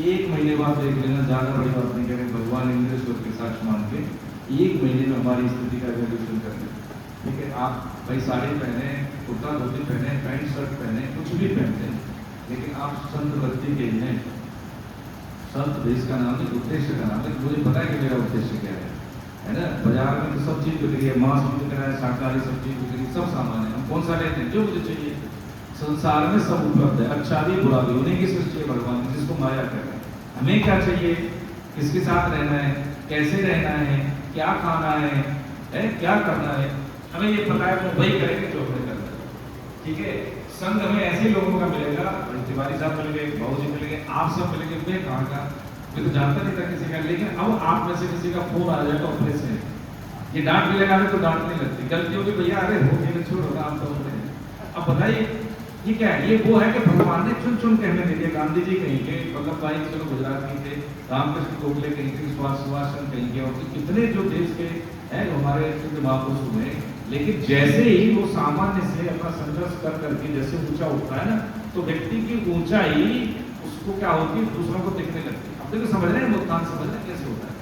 Speaker 1: 1 महीने बाद देख लेना, ज्यादा बड़ी बात नहीं करें, भगवान इंद्रेश्वर के साथ मान के 1 महीने में हमारी स्थिति का एवोल्यूशन कर दें, ठीक है। आप भाई साड़ी पहने, कुर्ता धोती पहने, पैंट शर्ट पहने, कुछ भी पहनते हैं, लेकिन आप संत भक्ति के हैं। संत देश का नाम है, उद्देश्य का नाम है, मुझे पता है कि मेरा उद्देश्य क्या है ना। बाजार में तो सब चीज बिक रही है, मांस भी बिक रहा है, शाकाहारी सब चीज बिक रही है, सब सामान है, हम कौन सा लेते हैं? जो मुझे चाहिए। संसार में सब उपलब्ध है, अच्छा भी बुरा भी, उन्हीं की सृष्टि है भगवान, जिसको माया कर रहे हैं। हमें क्या चाहिए, किसके साथ रहना है, कैसे रहना है, क्या खाना है क्या करना है, हमें ये पता है, तो वही करेंगे जो हमें करना है, ठीक है। संग हमें ऐसे लोगों का मिलेगा, तिवारी साहब मिलेंगे, बाबू जी मिलेंगे, आप सब मिलेंगे, मैं कहाँ का, मैं तो जानता नहीं था किसी का, लेकिन अब आप में से किसी का फोन आ जाएगा अपने से, ये डांट भी लगा तो डांट नहीं लगती, गलती होगी भैया, अरे हो गया छोड़ो ना, आप तो होते हैं। अब बताइए ये क्या है? ये वो है कि भगवान ने चुन चुन के हमें दे दिया। गांधी जी कहीं के, वल्लभ भाई चलो गुजरात कहीं थे, रामकृष्ण गोखले कहीं थे, सुभाष कहीं के, और कितने जो देश के हैं हमारे शुद्ध महापुरुष हुए। लेकिन जैसे ही वो सामान्य से अपना संघर्ष कर करके जैसे ऊंचा उठता है ना, तो व्यक्ति की ऊंचाई उसको क्या होती है, दूसरों को दिखने लगती है। अब देखो समझ रहे हैं, भुगतान समझ रहे हैं कैसे होता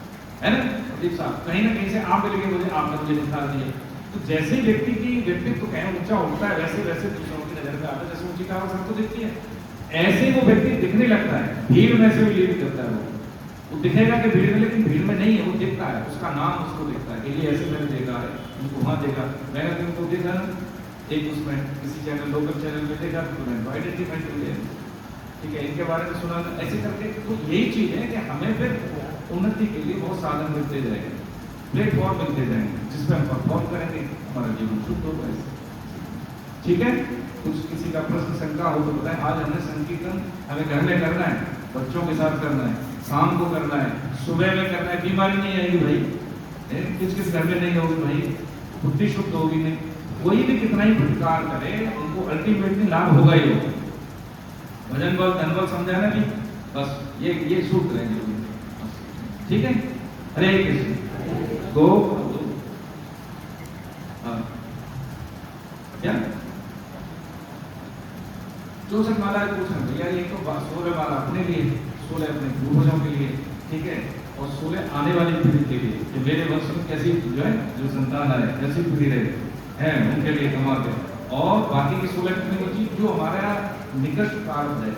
Speaker 1: है ना प्रदीप साहब? कहीं ना कहीं से आप मिलेंगे, मुझे आपने मुझे दिखा दिया, तो जैसे व्यक्ति की व्यक्तित्व कहें ऊंचा उठता है, वैसे वैसे दूसरों की नजर में आता है। जैसे ऊंची कहां सबको दिखती है, ऐसे वो व्यक्ति दिखने लगता है, भीड़ में से भी लीड करता है वो दिखेगा कि भीड़ में, लेकिन भीड़ में नहीं है, वो दिखता है, उसका नाम उसको दिखता है कि ये ऐसे मैंने देखा है, उनको वहां देखा, मैंने तुमको देखा ना एक उसमें किसी चैनल, लोकल चैनल में देखा, तो मैंने आइडेंटिफाई कर लिया, ठीक है, इनके बारे में सुना, ऐसे करके। तो यही चीज है कि हमें फिर उन्नति के लिए बहुत साधन मिलते जाएंगे, प्लेटफॉर्म मिलते जाएंगे, जिसपे हम परफॉर्म करेंगे, हमारा जीवन शुद्ध होगा। ठीक है, कुछ किसी का प्रश्न शंका हो तो बताएं। आज हमने संकीर्तन हमें घर में करना है, बच्चों के साथ करना है, शाम को करना है, सुबह में करना है, बीमारी नहीं आएगी भाई, किस घर में नहीं होगी भाई, बुद्धि शुद्ध होगी नहीं। कोई भी कितना ही प्रतिकार करे, उनको अल्टीमेटली लाभ होगा ही होगा। भजन बल धन बल समझाना भी, बस ये सूत्र है जरूरी, ठीक है। हरे कृष्ण। गो क्या 64 माला पूछ रहे भैया, ये तो 16 माला अपने लिए, 16 अपने पूर्वजों के लिए, ठीक है, और 16 आने वाली पीढ़ी के लिए, कि मेरे वंश में कैसी जो है जो संतान आए, कैसी पीढ़ी रहे हैं, उनके लिए कमा दे। और बाकी की 16 कितनी बची, जो हमारा निकट काल है,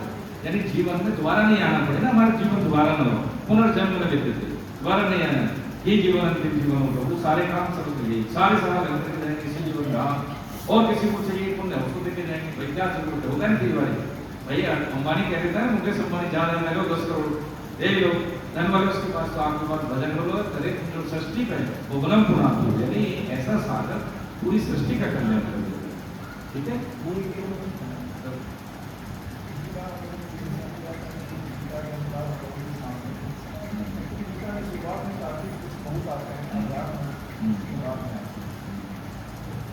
Speaker 1: यानी जीवन में दोबारा नहीं आना पड़े ना, हमारा जीवन दोबारा न हो, पुनर्जन्म में लेते थे, दोबारा नहीं आना, ये जीवन अंतिम जीवन होगा, वो सारे काम सब चाहिए, सारे सवाल करते जाएंगे, किसी जीवन में और किसी को चाहिए पुण्य, उसको देते जाएंगे, भाई क्या जरूरत है, होगा ना कई बार भैया अंबानी कह देता है मुझे संबानी जा रहे हैं, 10 करोड़ दे लो, धन वाले उसके पास, तो आपके पास भजन बोलो, करे जो सृष्टि का है वो गुणम पुराण, यानी ऐसा साधन पूरी सृष्टि का कल्याण कर देता है। ठीक है।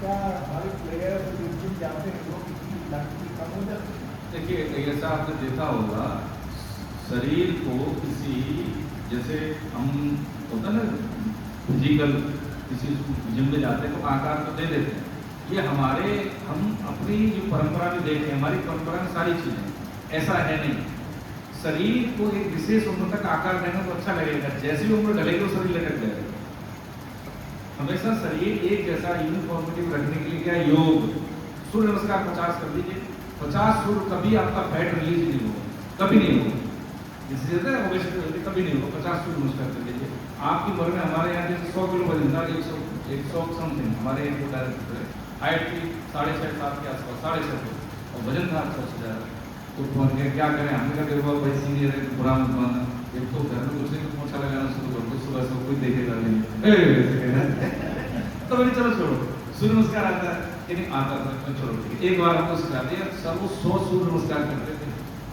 Speaker 3: क्या हमारे प्लेयर जिम जाते हैं लोग कम हो जाती है?
Speaker 1: देखिए ऐसा आपने देखा होगा, शरीर को किसी, जैसे हम होता ना फिजिकल, किसी जिम में जाते हैं तो आकार तो दे देते हैं। ये हमारे, हम अपनी जो परंपरा में देखे, हमारी परंपरा में सारी चीजें ऐसा है नहीं। शरीर को एक विशेष उम्र तक आकार देना तो अच्छा लगेगा, जैसी भी उम्र ढलेगी वो शरीर लटक जाएगा। हमेशा शरीर एक जैसा यूनिफॉर्मिटी रखने के लिए क्या योग, सूर्य नमस्कार 50 कर लीजिए, 50 सूर्य, कभी आपका फैट रिलीज नहीं होगा, कभी नहीं होगा, इसलिए ओबेसिटी कभी नहीं होगा। 50 सूर्य नमस्कार कर लीजिए। आपकी उम्र में हमारे यहाँ जैसे 100 किलो वजन था, 100 समथिंग हमारे हाइट थी 6.5-7 के आसपास, 6.5 और वजन था 100 तो फोन के क्या करें, हमने कहा देखो भाई सीनियर है, बुरा मत मानना, एक तो घर में दूसरे को पोछा लगाना शुरू कर दो, सुबह सब कोई देखेगा नहीं तो मैंने चलो छोड़ो, सूर्य नमस्कार आता है कि नहीं आता था, तो चलो ठीक है। एक बार हमको सिखा दिया, सर वो 100 सूर्य नमस्कार करते थे,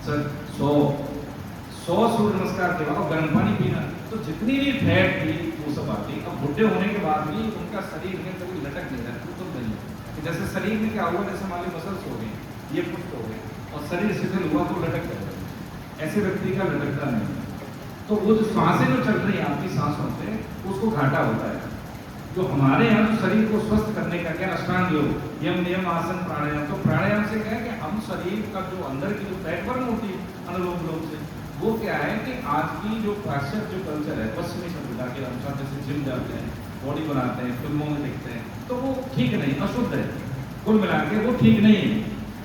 Speaker 1: सर 100 सूर्य नमस्कार के बाद गर्म पानी पीना, तो जितनी भी फैट थी वो सब आती। अब बुढ़े होने के बाद भी उनका शरीर में कभी लटक नहीं रहा, तो नहीं, जैसे शरीर में क्या हुआ, जैसे हमारे मसल्स हो गए, ये पुष्ट हो गए और शरीर शिथिल हुआ तो लटक जाएगा, ऐसे व्यक्ति का लटकता नहीं। तो वो जो सांसें जो चल रही है आपकी सांसों से, उसको घाटा होता है। तो हमारे यहाँ तो शरीर को स्वस्थ करने का क्या, अष्टांग योग, यम नियम आसन प्राणायाम। तो प्राणायाम से क्या है कि हम शरीर का जो अंदर की जो फैट बर्न होती है अनुलोम विलोम से, वो क्या है कि आज की जो पाश्चात्य जो कल्चर है, पश्चिमी सभ्यता के अनुसार, जैसे जिम जाते हैं, बॉडी बनाते हैं, फिल्मों में देखते हैं, तो वो ठीक नहीं, अशुद्ध है, कुल मिला के वो ठीक नहीं है।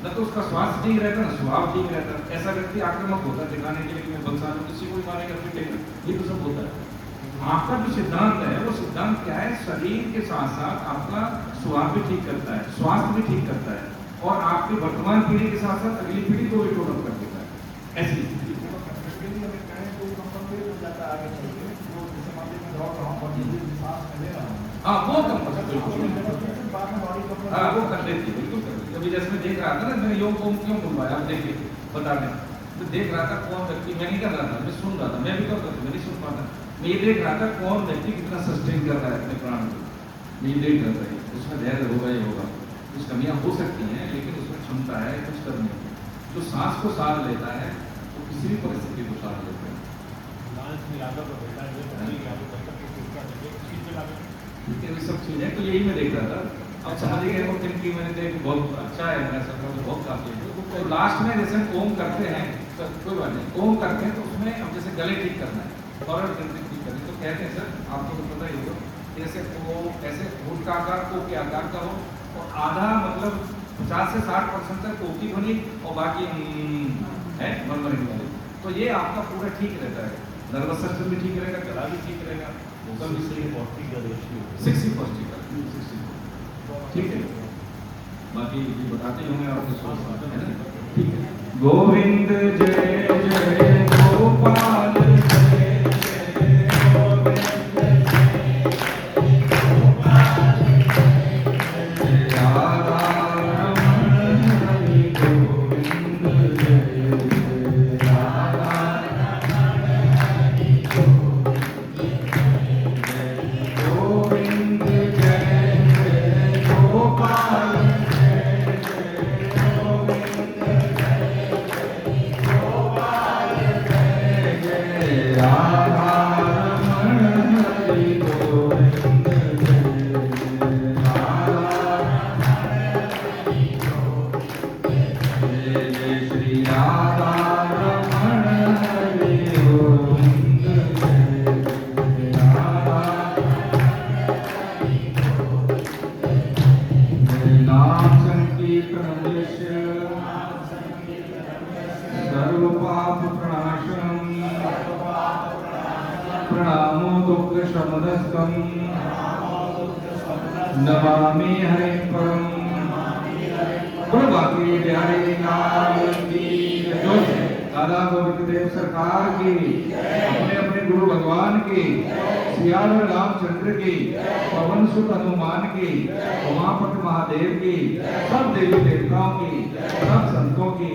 Speaker 1: न तो उसका स्वास्थ्य ठीक रहता, न स्वभाव ठीक रहता। ऐसा व्यक्ति आक्रामक होता है, दिखाने के लिए कि मैं बलशाली हूं, किसी को भी मारेगा फिर टेगा, ये तो सब होता है। आपका जो सिद्धांत है, वो सिद्धांत क्या है, शरीर के साथ साथ आपका स्वभाव भी ठीक करता है, स्वास्थ्य भी ठीक करता है, और आपकी वर्तमान पीढ़ी के साथ साथ अगली पीढ़ी को भी टोन अप कर देता है। ऐसी स्थिति हाँ वो कम, हाँ वो कर लेती है, बिल्कुल कर लेती है। अभी जैसे मैं देख रहा था ना, मैंने योग ओम क्यों बुलवाया, आप देखिए बता दें, मैं देख रहा था कौन व्यक्ति, मैं नहीं कर रहा था, मैं सुन रहा था, मैं भी कर रहा था, मैं नहीं सुन पाता, मैं ये देख रहा था कौन व्यक्ति कितना सस्टेन कर रहा है अपने प्राण को, मैं ये देख रहा था। उसमें धैर्य होगा ही होगा, कुछ कमियां हो सकती हैं लेकिन उसमें क्षमता है कुछ करने की। जो सांस को साध लेता है वो किसी भी परिस्थिति को साध लेता है। ये सब चीजें तो यही मैं देख रहा था। अब समझ गए वो कि मैंने देख बहुत अच्छा है, मैं सब बहुत काफी है। तो लास्ट में जैसे हम ओम करते हैं, तो कोई बात नहीं, ओम करते हैं तो उसमें अब जैसे गले ठीक करना है और ठीक करना है, तो कहते हैं सर आपको तो पता ही होगा, जैसे वो ऐसे होठ का आकार को के आकार का हो, और आधा मतलब 50 से 60% तक कोकी ध्वनि और बाकी है मनमनी वाली, तो ये आपका पूरा ठीक रहता है, नर्वस सिस्टम भी ठीक रहेगा, गला भी ठीक रहेगा, वोकल भी सही है, 60-40 का ठीक है। बाकी ये बताते होंगे आपको, है ना, ठीक है। गोविंद जय जय गोपाल जय जय गोविंद जय गोपाल जय राधा रमण हरि गोविंद जय राधा रमण हरि गोविंद जय जय गोपाल प्रणामो दुख शमदस्तं नमामि हरिं परम। बोलो बाकी बिहारी लाल की जय। दादा गोविंद देव सरकार की, अपने अपने गुरु भगवान की। सियावर रामचंद्र की, पवन सुत हनुमान की, उमापति महादेव की, सब देवी देवताओं की, सब संतों की,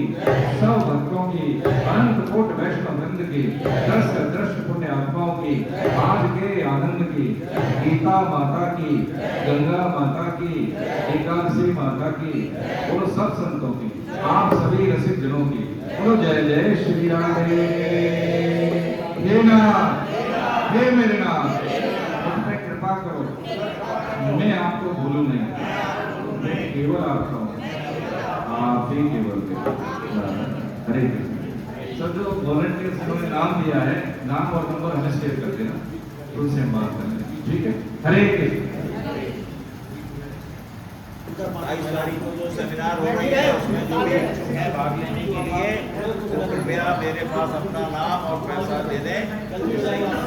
Speaker 1: सब भक्तों की, अनंत कोट वैष्णव वृंद की, दृष्ट दृष्ट पुण्य आत्माओं की, आज के आनंद की, गीता माता की, गंगा माता की, एकादशी माता की, और सब संतों की, आप सभी रसिक जनों की, बोलो जय जय श्री राम। हे नाथ, हे मेरे नाथ, मुझ पे कृपा करो, मैं आपको भूलूं नहीं, मैं केवल आपका हूँ, आप ही केवल के। हरे कृष्ण। सब जो वॉलंटियर्स जिन्होंने नाम दिया है, नाम और नंबर हमें शेयर कर देना, तो उनसे हम बात कर लेंगे, ठीक है। हरे कृष्ण।
Speaker 2: 22 तारीख को जो सेमिनार हो रही है उसमें जो भी इच्छुक है भाग लेने के लिए वो कृपया मेरे पास अपना नाम और पैसा दे दें, रजिस्ट्रेशन